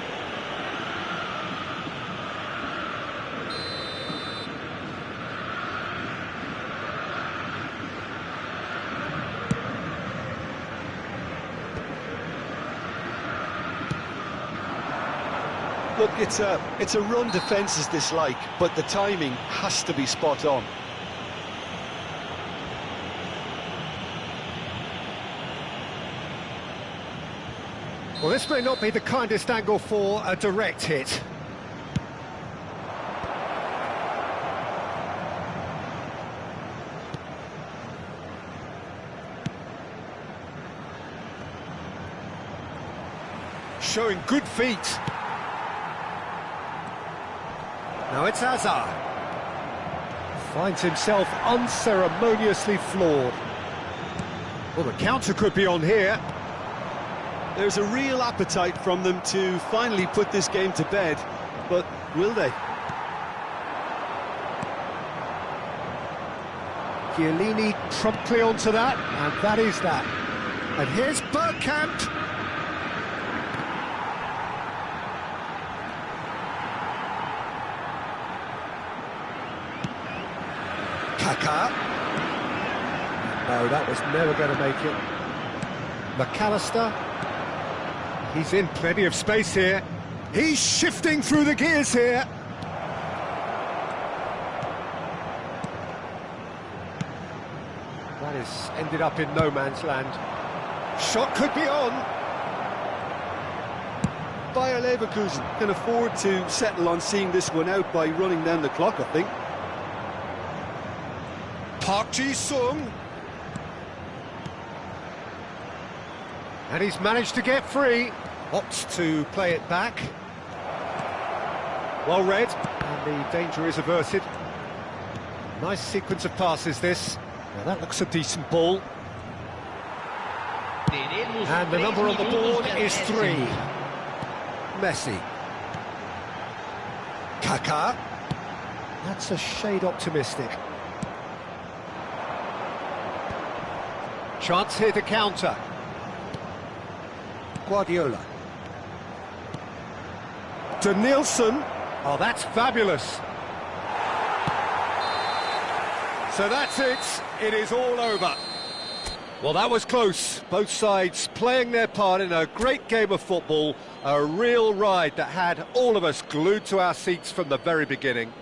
Speaker 3: Look, it's a run defence's dislike, but the timing has to be spot on.
Speaker 1: Well, this may not be the kindest angle for a direct hit. Showing good feet. Now it's Hazard. Finds himself unceremoniously floored. Well, the counter could be on here.
Speaker 3: There's a real appetite from them to finally put this game to bed, but will they?
Speaker 1: Chiellini promptly onto that, and that is that. And here's Bergkamp. Kaká. No, that was never going to make it. McAllister. He's in plenty of space here. He's shifting through the gears here. That has ended up in no man's land. Shot could be on.
Speaker 3: Bayer Leverkusen can afford to settle on seeing this one out by running down the clock, I think.
Speaker 1: Park Ji-sung. And he's managed to get free. Opts to play it back. Well read, and the danger is averted. Nice sequence of passes, this. Now that looks a decent ball.
Speaker 5: Teremos
Speaker 1: And the
Speaker 5: 3
Speaker 1: number on the
Speaker 5: minutos
Speaker 1: board
Speaker 5: de
Speaker 1: is 3.
Speaker 5: acréscimo.
Speaker 1: Messi. Kaká. That's a shade optimistic. Chance here to counter. Guardiola. To Nielsen. Oh, that's fabulous. So that's it. It is all over. Well, that was close. Both sides playing their part in a great game of football. A real ride that had all of us glued to our seats from the very beginning.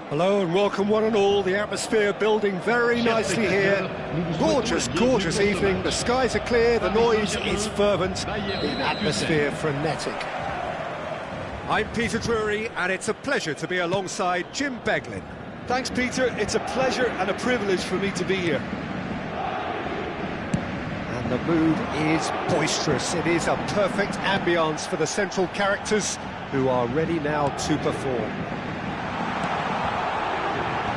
Speaker 1: Hello and welcome one and all. The atmosphere building very nicely here. Gorgeous, gorgeous evening. The skies are clear, the noise is fervent, the atmosphere frenetic. I'm Peter Drury and it's a pleasure to be alongside Jim Beglin.
Speaker 3: Thanks, Peter. It's a pleasure and a privilege for me to be here.
Speaker 1: And the mood is boisterous. It is a perfect ambience for the central characters who are ready now to perform.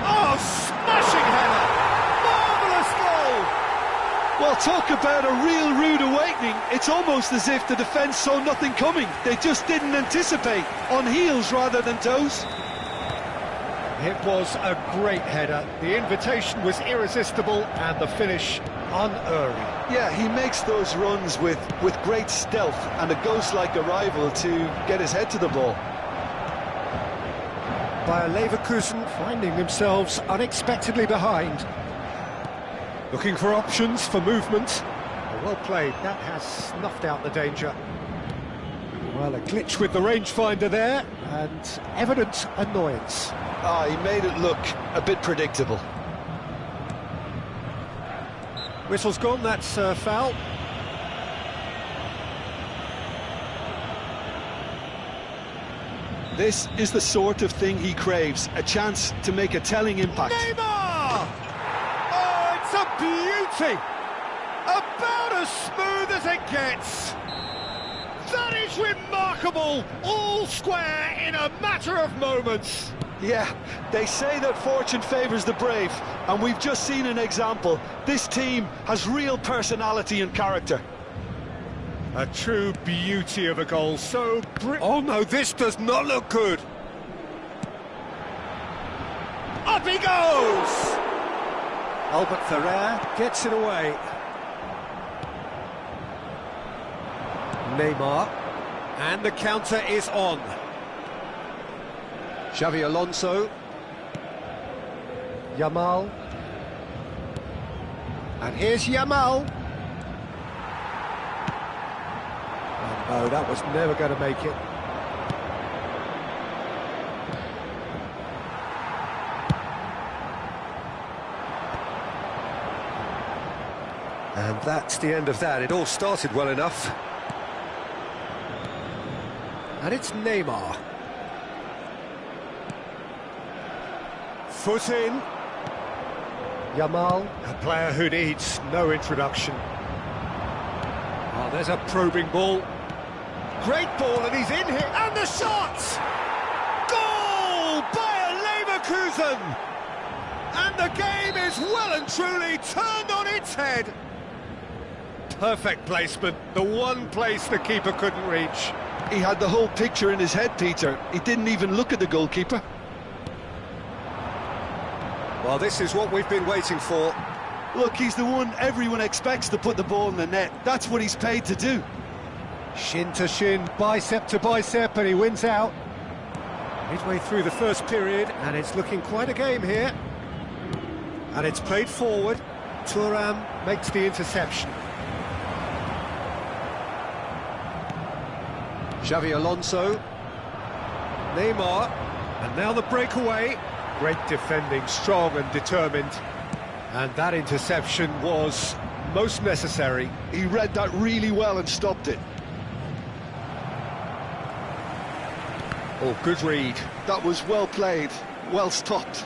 Speaker 1: Oh, smashing header! Marvellous goal!
Speaker 3: Well, talk about a real rude awakening. It's almost as if the defence saw nothing coming. They just didn't anticipate, on heels rather than toes.
Speaker 1: It was a great header. The invitation was irresistible and the finish unerring.
Speaker 3: Yeah, he makes those runs with great stealth and a ghost-like arrival to get his head to the ball.
Speaker 1: Bayer Leverkusen finding themselves unexpectedly behind. Looking for options for movement. Well played, that has snuffed out the danger. Well, a glitch with the rangefinder there, and evident annoyance.
Speaker 3: He made it look a bit predictable.
Speaker 1: Whistle's gone, that's a foul.
Speaker 3: This is the sort of thing he craves, a chance to make a telling impact.
Speaker 2: Neymar! Oh, it's a beauty! About as smooth as it gets. That is remarkable, all square in a matter of moments.
Speaker 3: Yeah, they say that fortune favours the brave, and we've just seen an example. This team has real personality and character.
Speaker 1: A true beauty of a goal, so
Speaker 2: oh no, this does not look good. Up he goes!
Speaker 1: Albert Ferrer gets it away. Neymar,
Speaker 2: And the counter is on.
Speaker 1: Xavi Alonso, Yamal, and here's Yamal. Oh, no, that was never going to make it. And that's the end of that. It all started well enough. And it's Neymar.
Speaker 2: Foot in.
Speaker 1: Yamal.
Speaker 2: A player who needs no introduction. Oh, there's a probing ball. Great ball, and he's in here. And the shot! Goal! Bayer Leverkusen! And the game is well and truly turned on its head. Perfect placement, the one place the keeper couldn't reach.
Speaker 3: He had the whole picture in his head, Peter. He didn't even look at the goalkeeper.
Speaker 1: Well, this is what we've been waiting for.
Speaker 3: Look, he's the one everyone expects to put the ball in the net. That's what he's paid to do.
Speaker 1: Shin to shin, bicep to bicep, and he wins out. Midway through the first period, and it's looking quite a game here. And it's played forward. Thuram makes the interception. Xavi Alonso. Neymar. And now the breakaway. Great defending, strong and determined. And that interception was most necessary.
Speaker 3: He read that really well and stopped it.
Speaker 1: Oh, good read.
Speaker 3: That was well played, well stopped.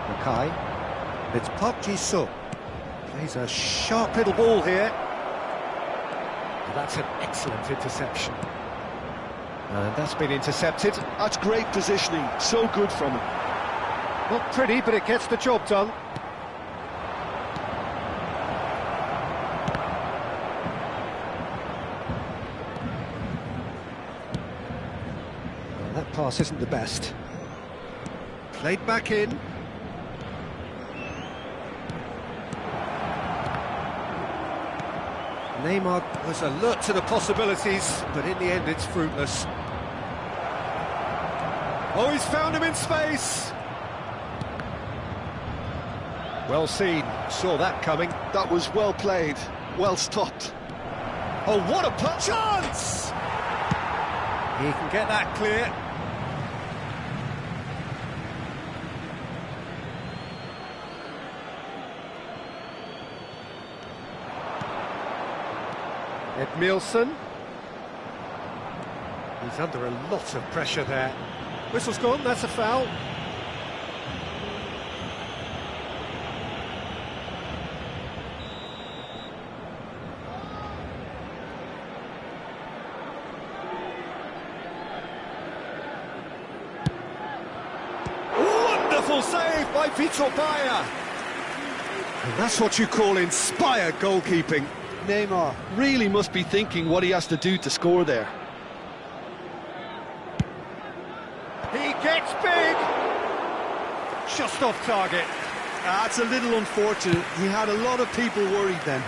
Speaker 1: Mackay. It's Park Ji-soo. Plays a sharp little ball here. And that's an excellent interception. And that's been intercepted.
Speaker 3: That's great positioning, so good from him.
Speaker 1: Not pretty, but it gets the job done. Well, that pass isn't the best. Played back in. Neymar was alert to the possibilities, but in the end it's fruitless.
Speaker 2: Oh, he's found him in space.
Speaker 1: Well seen, saw that coming.
Speaker 3: That was well played, well stopped.
Speaker 2: Oh, what a chance! He can get that clear.
Speaker 1: Edmilson. He's under a lot of pressure there. Whistle's gone, that's a foul.
Speaker 2: Wonderful save by Vitor Bayer.
Speaker 1: And that's what you call inspired goalkeeping.
Speaker 3: Neymar really must be thinking what he has to do to score there.
Speaker 2: He gets big. Just off target.
Speaker 3: That's a little unfortunate. He had a lot of people worried then.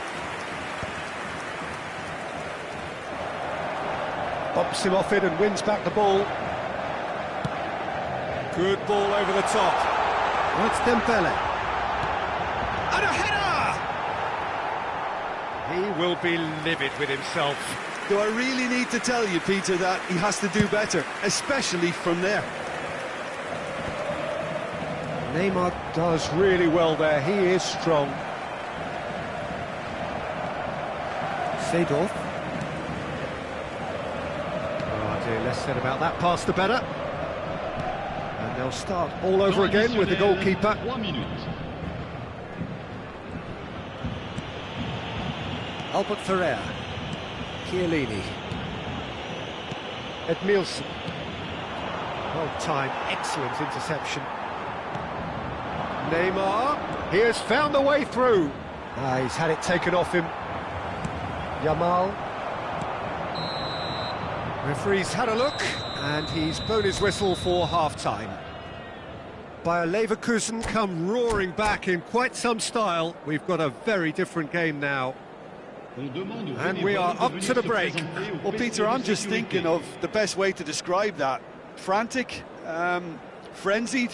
Speaker 1: Bumps him off it and wins back the ball. Good ball over the top. That's Dembele. And a header! He will be livid with himself.
Speaker 3: Do I really need to tell you, Peter, that he has to do better, especially from there?
Speaker 1: Neymar does really well there. He is strong. Seedorf. Oh dear, less said about that pass the better. And they'll start all over again with the goalkeeper. Albert Ferrer. Chiellini. Edmilson. Well timed, excellent interception. Neymar, he has found the way through. He's had it taken off him. Yamal. Referee's had a look, and he's blown his whistle for half-time. Bayer Leverkusen come roaring back in quite some style. We've got a very different game now. And we are up to the break.
Speaker 3: Well, Peter, I'm just thinking of the best way to describe that. Frantic, frenzied.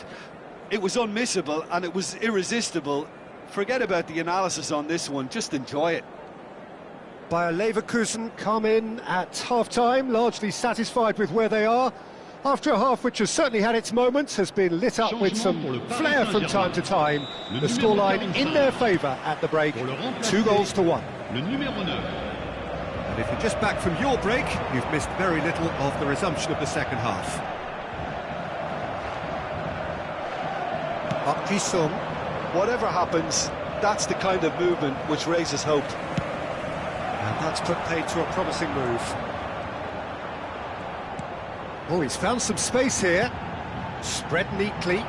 Speaker 3: It was unmissable and it was irresistible. Forget about the analysis on this one, just enjoy it.
Speaker 1: Bayer Leverkusen come in at half-time, largely satisfied with where they are. After a half which has certainly had its moments, has been lit up with some flair from time to time. The scoreline in their favour at the break, 2-1. And if you're just back from your break, you've missed very little of the resumption of the second half. Park Ji-sung.
Speaker 3: Whatever happens, that's the kind of movement which raises hope.
Speaker 1: And that's put paid to a promising move. Oh, he's found some space here. Spread neatly.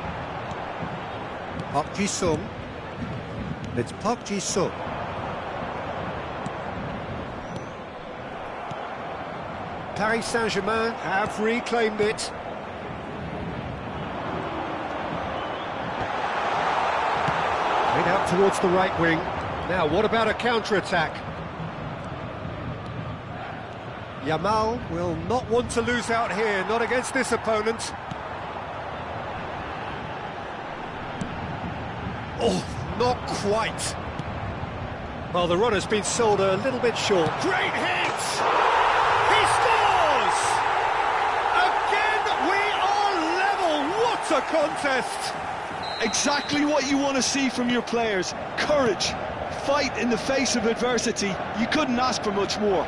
Speaker 1: Park Ji-sung. It's Park Ji-sung. Paris Saint-Germain have reclaimed it. Played out towards the right wing. Now, what about a counter-attack? Yamal will not want to lose out here, not against this opponent. Oh, not quite. Well, the run has been sold a little bit short. Great hit! He scores! Again, we are level. What a contest!
Speaker 3: Exactly what you want to see from your players. Courage, fight in the face of adversity. You couldn't ask for much more.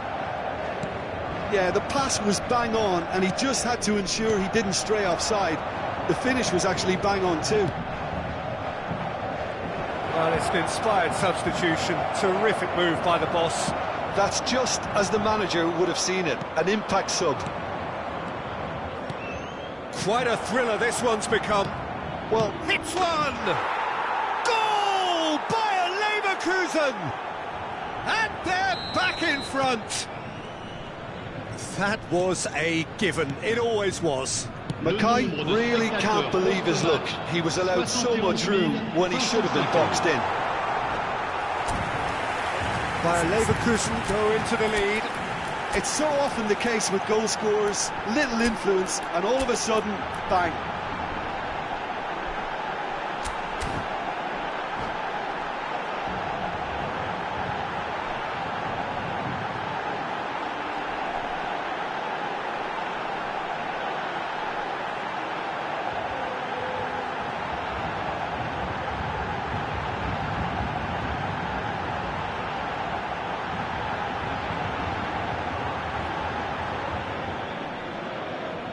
Speaker 3: Yeah, the pass was bang on, and he just had to ensure he didn't stray offside. The finish was actually bang on too.
Speaker 1: Well, it's an inspired substitution. Terrific move by the boss.
Speaker 3: That's just as the manager would have seen it, an impact sub.
Speaker 1: Quite a thriller this one's become.
Speaker 3: Well,
Speaker 1: hits one! Goal! Bayer Leverkusen! And they're back in front! That was a given. It always was.
Speaker 3: Mackay really can't believe his luck. He was allowed so much room when he should have been boxed in.
Speaker 1: Bayer Leverkusen go into the lead.
Speaker 3: It's so often the case with goal scorers, little influence, and all of a sudden, bang.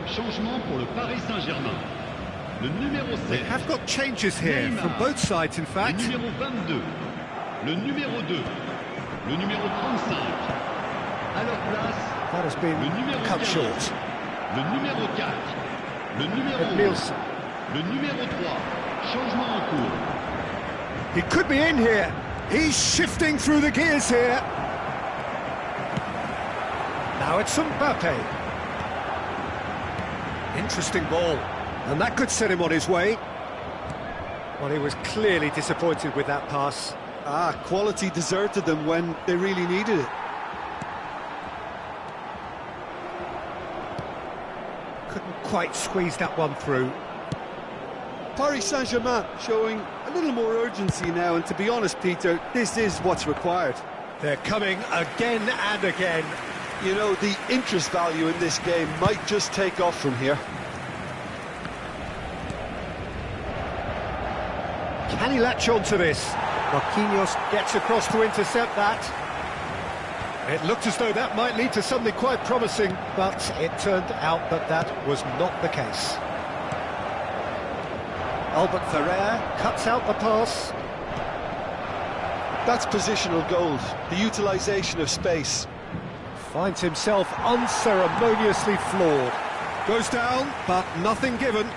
Speaker 6: Changement pour le Paris Saint-Germain. Le numéro 7.
Speaker 1: They have got changes here
Speaker 6: Neymar.
Speaker 1: from both sides, in fact.
Speaker 6: Le numéro 22. Le numéro 2. Le numéro 35. À leur place,
Speaker 1: That has been
Speaker 6: le numéro
Speaker 1: cut
Speaker 6: 15.
Speaker 1: short.
Speaker 6: Le numéro 4. Le numéro 11.
Speaker 1: Edmilson.
Speaker 6: Le numéro 3. Changement en cours.
Speaker 1: He could be in here. He's shifting through the gears here. Now it's Mbappe. Interesting ball, and that could set him on his way. Well, he was clearly disappointed with that pass.
Speaker 3: Quality deserted them when they really needed it.
Speaker 1: quite squeeze that one through.
Speaker 3: Paris Saint-Germain showing a little more urgency now, and to be honest, Peter, this is what's required.
Speaker 1: They're coming again and again.
Speaker 3: You know, the interest value in this game might just take off from here.
Speaker 1: Can he latch on to this? Marquinhos gets across to intercept that. It looked as though that might lead to something quite promising, but it turned out that that was not the case. Albert Ferrer cuts out the pass.
Speaker 3: That's positional gold, the utilisation of space.
Speaker 1: Finds himself unceremoniously floored. Goes down, but nothing given.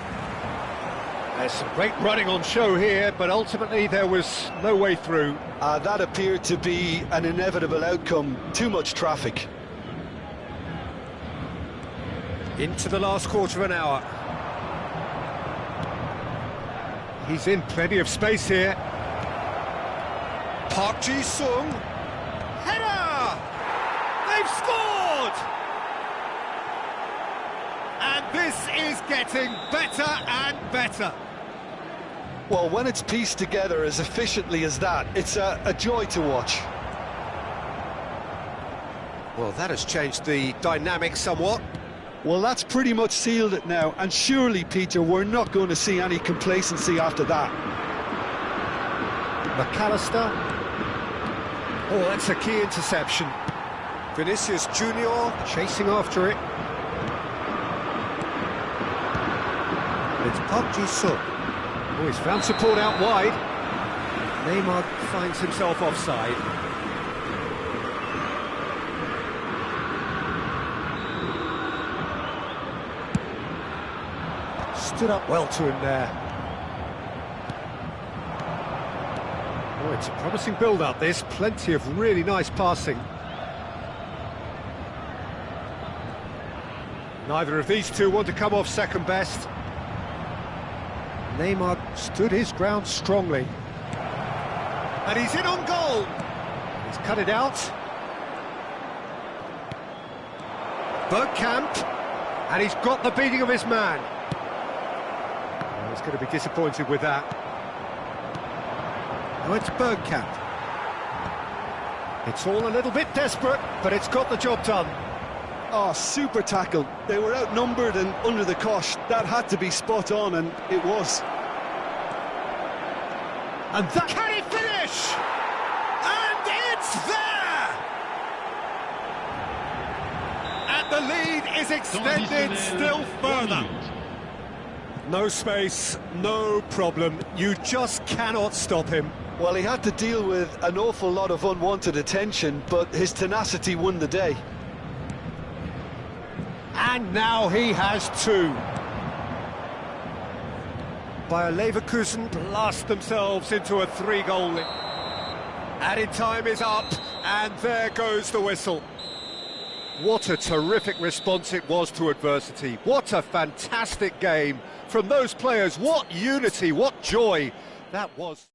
Speaker 1: There's some great running on show here, but ultimately there was no way through.
Speaker 3: That appeared to be an inevitable outcome. Too much traffic.
Speaker 1: Into the last quarter of an hour. He's in plenty of space here.
Speaker 3: Park Ji-sung.
Speaker 1: Header! They've scored! And this is getting better and better.
Speaker 3: Well, when it's pieced together as efficiently as that, it's a joy to watch.
Speaker 1: Well, that has changed the dynamic somewhat.
Speaker 3: Well, that's pretty much sealed it now, and surely, Peter, we're not going to see any complacency after that.
Speaker 1: McAllister. Oh, that's a key interception. Vinicius Junior chasing after it. It's Park Ji-sung. Oh, he's found support out wide. Neymar finds himself offside. Stood up well to him there. Oh, it's a promising build-up, this. Plenty of really nice passing. Neither of these two want to come off second best. Neymar stood his ground strongly. And he's in on goal. He's cut it out. Bergkamp. And he's got the beating of his man. Well, he's going to be disappointed with that. Now it's Bergkamp. It's all a little bit desperate, but it's got the job done.
Speaker 3: Oh, super tackle. They were outnumbered and under the cosh. That had to be spot on, and it was.
Speaker 1: And that... Can he finish? And it's there! And the lead is extended still further. No space, no problem. You just cannot stop him.
Speaker 3: Well, he had to deal with an awful lot of unwanted attention, but his tenacity won the day.
Speaker 1: And now he has two. Bayer Leverkusen blast themselves into a three-goal lead. Added time is up, and there goes the whistle. What a terrific response it was to adversity. What a fantastic game from those players. What unity, what joy that was.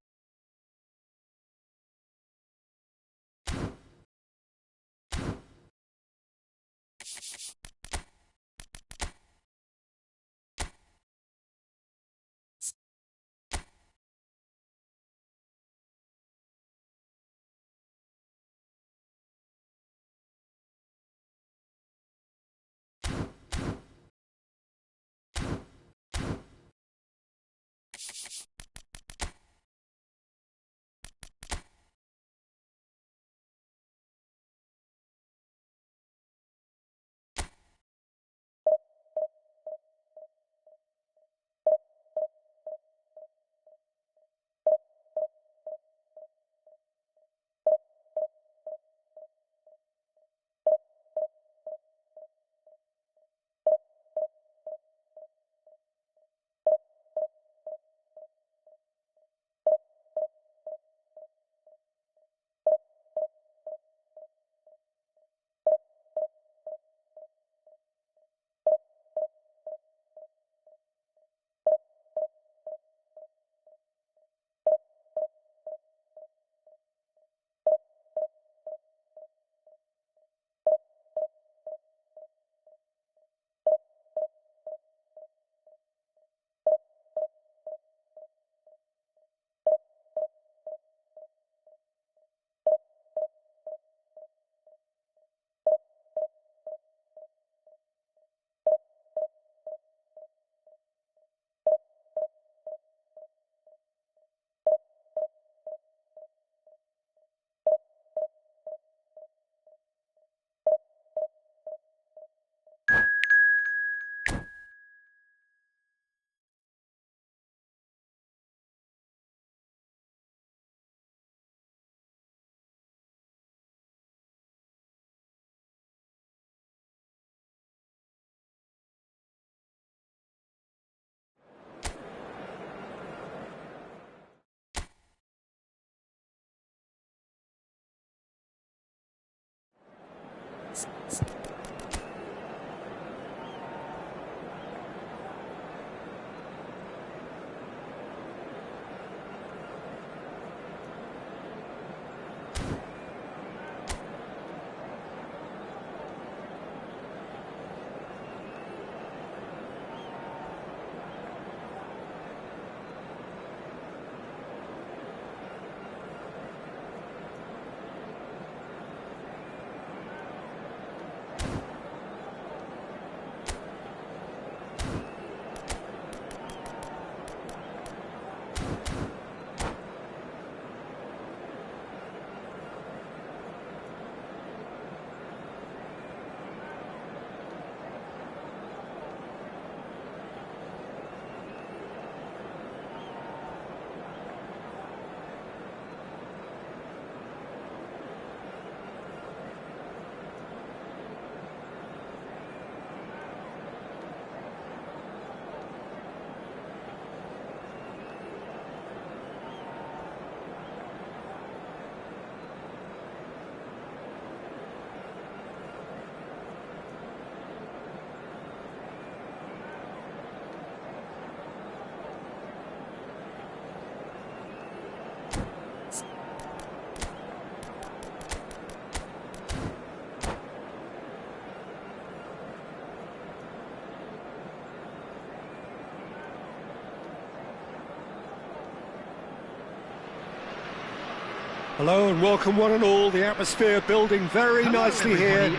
Speaker 1: Hello and welcome one and all. The atmosphere building very nicely here.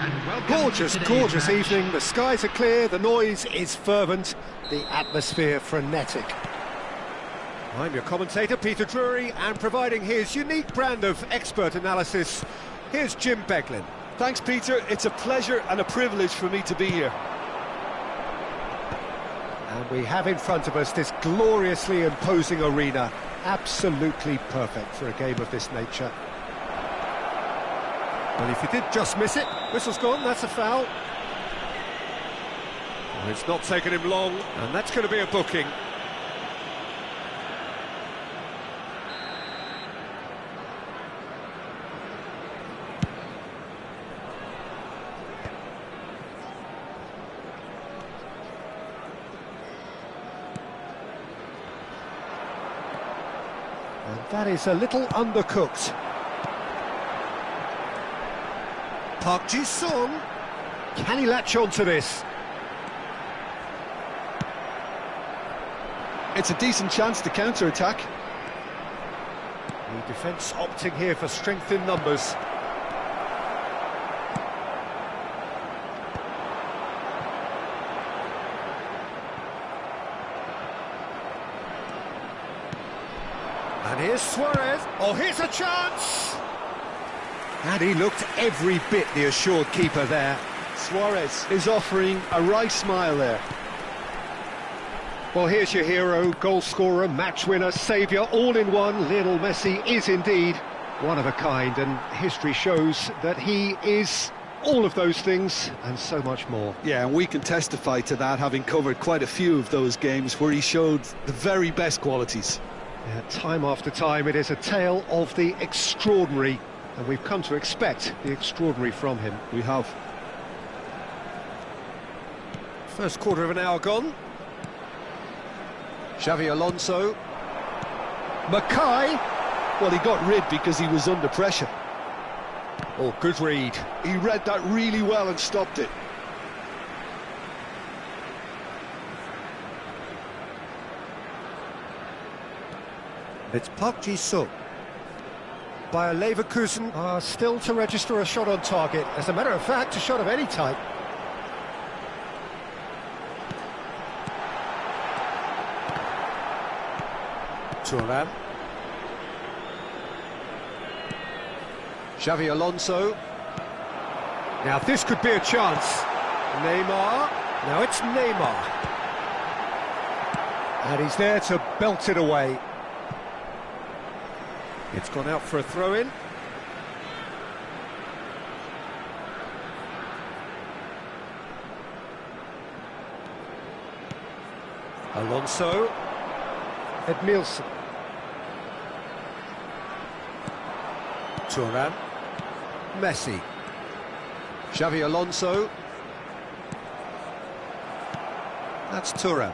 Speaker 1: Gorgeous, gorgeous evening. The skies are clear, the noise is fervent, the atmosphere frenetic. I'm your commentator, Peter Drury, and providing his unique brand of expert analysis, here's Jim Beglin.
Speaker 3: Thanks, Peter. It's a pleasure and a privilege for me to be here.
Speaker 1: And we have in front of us this gloriously imposing arena. Absolutely perfect for a game of this nature. Well, if you did just miss it, whistle's gone, that's a foul. Well, it's not taken him long, and that's going to be a booking. And that is a little undercooked. Park Ji-sung. Can he latch on to this?
Speaker 3: It's a decent chance to counter-attack.
Speaker 1: The defence opting here for strength in numbers. And here's Suarez. Oh, here's a chance! And he looked every bit the assured keeper there.
Speaker 3: Suarez is offering a wry smile there.
Speaker 1: Well, here's your hero, goal scorer, match winner, saviour, all in one. Lionel Messi is indeed one of a kind, and history shows that he is all of those things and so much more.
Speaker 3: Yeah, and we can testify to that, having covered quite a few of those games where he showed the very best qualities.
Speaker 1: Yeah, time after time, it is a tale of the extraordinary, and we've come to expect the extraordinary from him.
Speaker 3: We have.
Speaker 1: First quarter of an hour gone. Xavi Alonso. Mackay.
Speaker 3: Well, he got rid because he was under pressure.
Speaker 1: Oh, good read.
Speaker 3: He read that really well and stopped it.
Speaker 1: It's Park Ji-sung. Bayer Leverkusen are still to register a shot on target. As a matter of fact, a shot of any type. Thuram. Xavi Alonso. Now this could be a chance. Neymar. Now it's Neymar. And he's there to belt it away. It's gone out for a throw-in. Alonso. Edmilson. Thuram. Messi. Xavi Alonso. That's Thuram.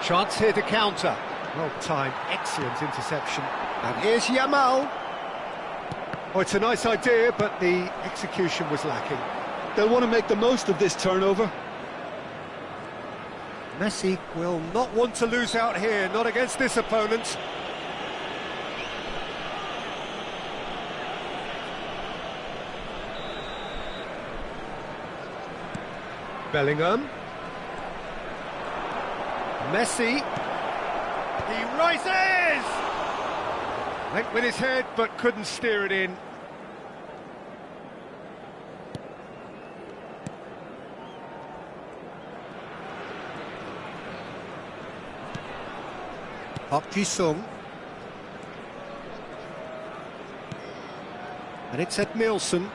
Speaker 1: Chance here to counter. Well timed, excellent interception. And here's Yamal. Oh, it's a nice idea, but the execution was lacking.
Speaker 3: They'll want to make the most of this turnover.
Speaker 1: Messi will not want to lose out here, not against this opponent. Bellingham. Messi. He rises! Went with his head, but couldn't steer it in. Park Ji-sung. And it's Edmilson.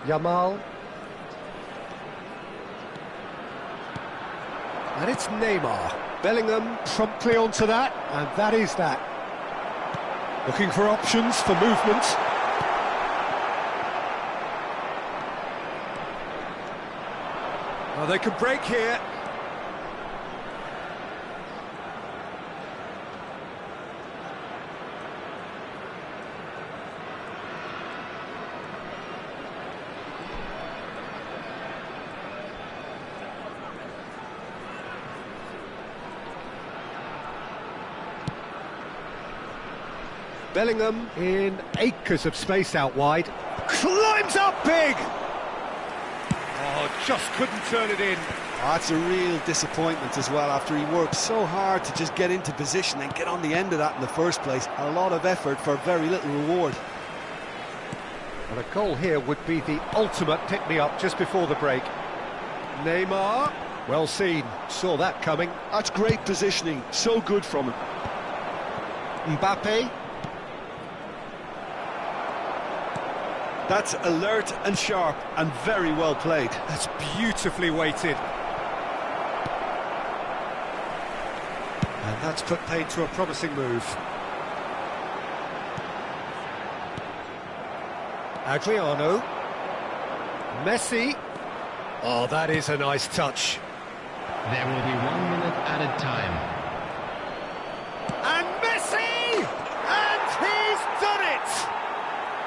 Speaker 1: Yamal. And it's Neymar. Bellingham promptly onto that, and that is that. Looking for options for movement. Oh, they can break here. Bellingham in acres of space out wide. Climbs up big! Oh, just couldn't turn it in.
Speaker 3: That's a real disappointment as well, after he worked so hard to just get into position and get on the end of that in the first place. A lot of effort for very little reward.
Speaker 1: Well, a goal here would be the ultimate pick-me-up just before the break. Neymar, well seen, saw that coming.
Speaker 3: That's great positioning, so good from him.
Speaker 1: Mbappe.
Speaker 3: That's alert and sharp and very well played.
Speaker 1: That's beautifully weighted. And that's put paid to a promising move. Adriano. Messi. Oh, that is a nice touch.
Speaker 4: There will be 1 minute added time.
Speaker 1: And Messi! And he's done it!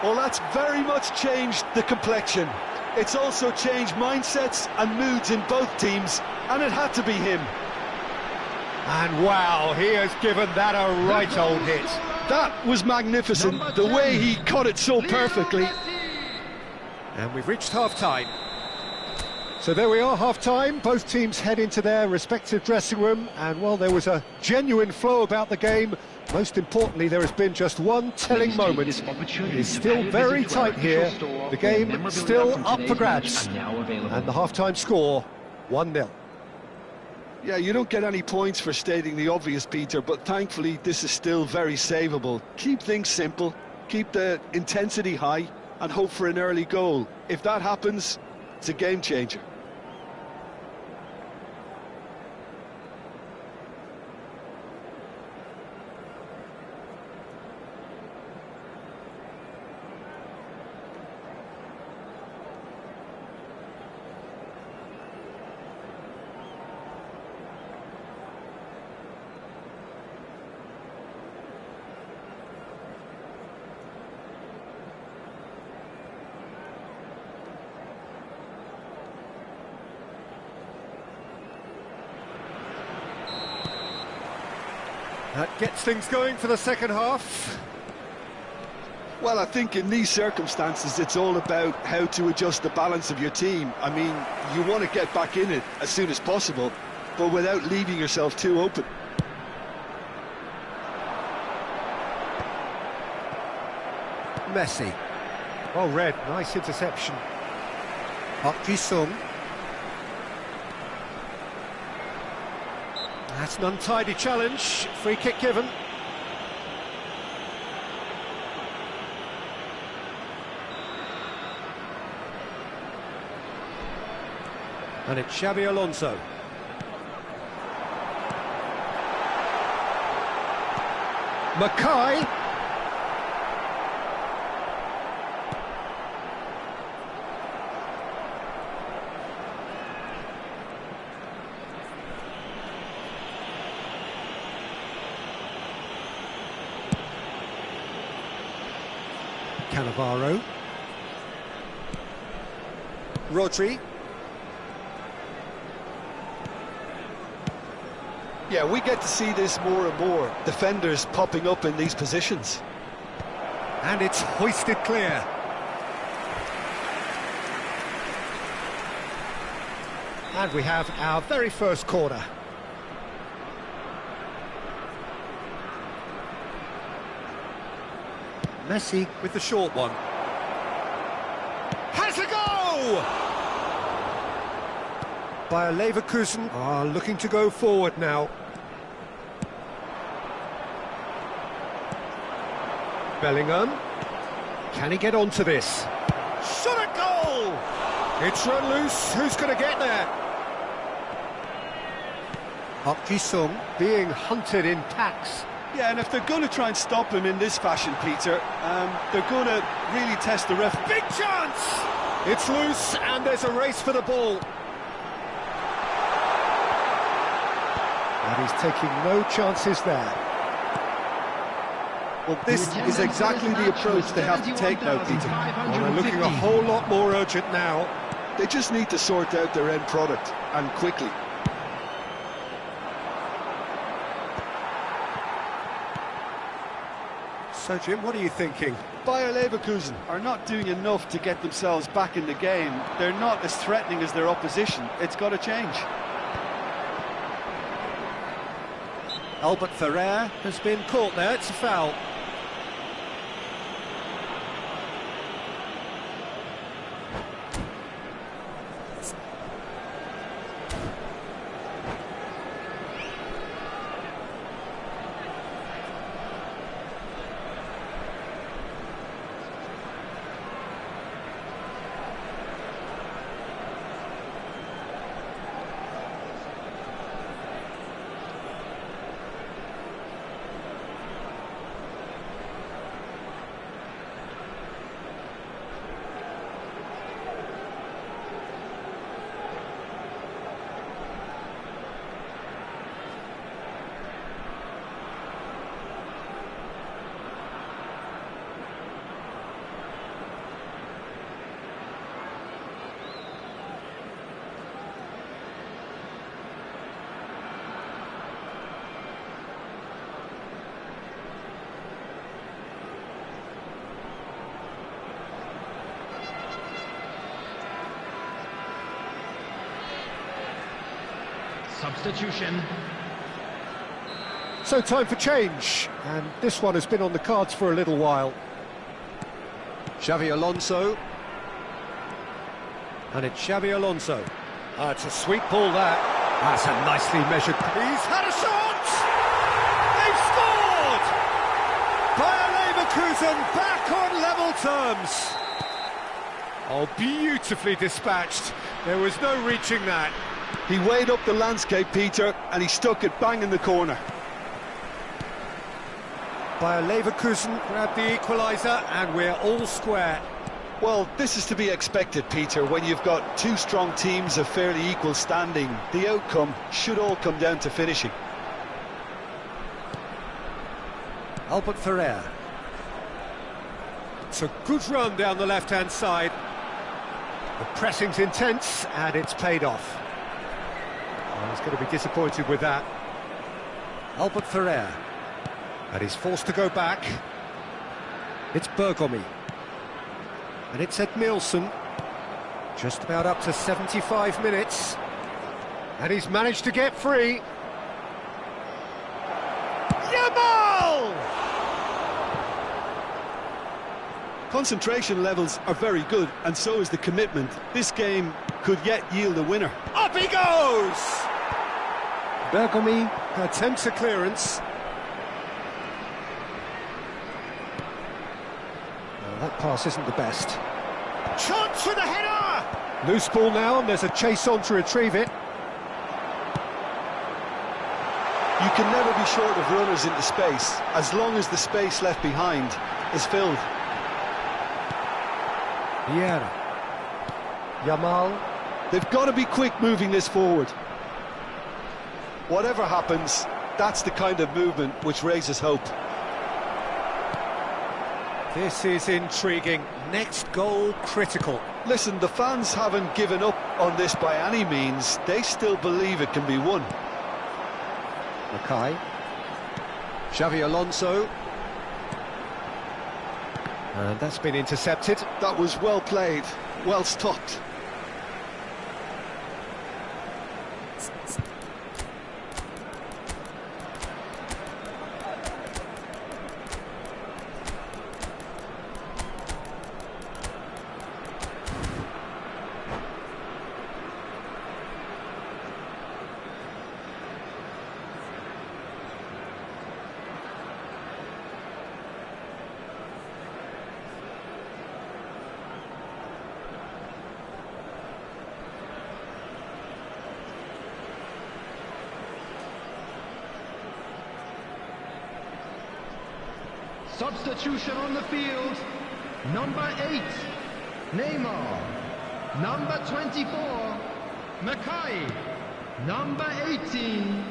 Speaker 3: Well, that's very much changed the complexion. It's also changed mindsets and moods in both teams, and it had to be him.
Speaker 1: And wow, he has given that a right old hit.
Speaker 3: That was magnificent, the way he caught it so perfectly.
Speaker 1: And we've reached half-time. So there we are, half-time. Both teams head into their respective dressing room, and while there was a genuine flow about the game, most importantly, there has been just one telling moment. It's still very tight here. The game still up for grabs. And the half-time score, 1-0.
Speaker 3: Yeah, you don't get any points for stating the obvious, Peter, but thankfully this is still very savable. Keep things simple, keep the intensity high, and hope for an early goal. If that happens, it's a game changer.
Speaker 1: That gets things going for the second half.
Speaker 3: Well, I think in these circumstances it's all about how to adjust the balance of your team. I mean, you want to get back in it as soon as possible, but without leaving yourself too open.
Speaker 1: Messi. Well read, nice interception. Sung. That's an untidy challenge, free kick given. And it's Xabi Alonso. Mackay. Cannavaro. Rodri.
Speaker 3: Yeah, we get to see this more and more. Defenders popping up in these positions.
Speaker 1: And it's hoisted clear. And we have our very first corner. Messi with the short one. Has a go! Bayer Leverkusen are looking to go forward now. Bellingham. Can he get onto this? Shot at goal! It's run loose. Who's going to get there? Sung being hunted in packs.
Speaker 3: Yeah, and if they're going to try and stop him in this fashion, Peter, they're going to really test the ref.
Speaker 1: Big chance! It's loose, and there's a race for the ball. And he's taking no chances there.
Speaker 3: Well, this is exactly the approach they have to take now, Peter.
Speaker 1: Well, they're looking a whole lot more urgent now.
Speaker 3: They just need to sort out their end product, and quickly.
Speaker 1: So, Jim, what are you thinking?
Speaker 3: Bayer Leverkusen are not doing enough to get themselves back in the game. They're not as threatening as their opposition. It's got to change.
Speaker 1: Albert Ferrer has been caught there. It's a foul.
Speaker 4: Substitution.
Speaker 1: So time for change, and this one has been on the cards for a little while. Xavi Alonso. And it's Xavi Alonso. It's a sweet ball that. That's a nicely measured. He's had a shot! They've scored! Bayer Leverkusen back on level terms. Oh, beautifully dispatched. There was no reaching that.
Speaker 3: He weighed up the landscape, Peter, and he stuck it bang in the corner.
Speaker 1: Bayer Leverkusen grabbed the equaliser, and we're all square.
Speaker 3: Well, this is to be expected, Peter, when you've got two strong teams of fairly equal standing. The outcome should all come down to finishing.
Speaker 1: Albert Ferrer. It's a good run down the left-hand side. The pressing's intense, and it's paid off. Oh, he's going to be disappointed with that. Albert Ferrer. And he's forced to go back. It's Bergomi. And it's Ed Nielsen. Just about up to 75 minutes. And he's managed to get free. Yamal!
Speaker 3: Concentration levels are very good, and so is the commitment. This game could yet yield a winner.
Speaker 1: Up he goes! Bergomi attempts a clearance. That pass isn't the best. Chance with a header! Loose ball now, and there's a chase on to retrieve it.
Speaker 3: You can never be short of runners into space, as long as the space left behind is filled.
Speaker 1: Vieira. Yamal.
Speaker 3: They've got to be quick moving this forward. Whatever happens, that's the kind of movement which raises hope.
Speaker 1: This is intriguing. Next goal critical.
Speaker 3: Listen, the fans haven't given up on this by any means. They still believe it can be won.
Speaker 1: Mackay. Xavi Alonso. And that's been intercepted.
Speaker 3: That was well played, well stopped.
Speaker 4: Substitution on the field. Number 8, Neymar. Number 24, Mackay. Number 18,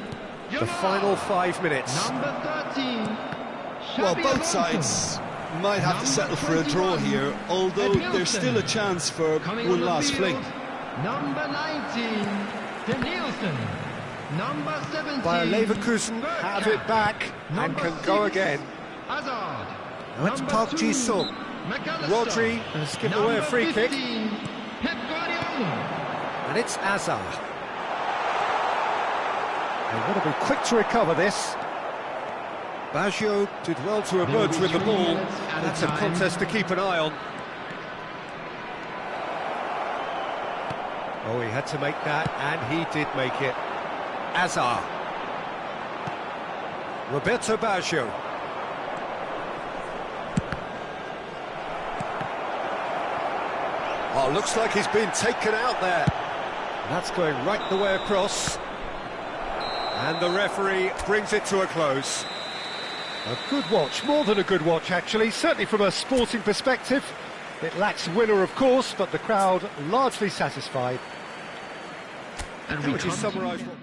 Speaker 1: The
Speaker 4: Yamal.
Speaker 1: final 5 minutes.
Speaker 4: Number 13,
Speaker 3: Well,
Speaker 4: Xabi
Speaker 3: both
Speaker 4: Alonso.
Speaker 3: sides might have to settle for a draw here, although there's still a chance for
Speaker 4: Coming
Speaker 3: one
Speaker 4: on the
Speaker 3: last
Speaker 4: field,
Speaker 3: fling.
Speaker 4: Number 19, De Nielsen. Number 17,
Speaker 1: Bayer Leverkusen have it back and
Speaker 4: Number
Speaker 1: can go
Speaker 4: 6,
Speaker 1: again.
Speaker 4: Hazard.
Speaker 2: Now it's Park Ji-sung. Rodri has given away a free kick. And it's Azar.
Speaker 1: They want to be quick to recover this.
Speaker 2: Baggio did well to emerge with the ball. That's a contest to keep an eye on.
Speaker 1: Oh, he had to make that, and he did make it.
Speaker 2: Azar. Roberto Baggio. Oh, looks like he's been taken out there.
Speaker 1: That's going right the way across.
Speaker 2: And the referee brings it to a close.
Speaker 1: A good watch, more than a good watch actually, certainly from a sporting perspective. It lacks winner, of course, but the crowd largely satisfied.
Speaker 2: And how would you summarise what...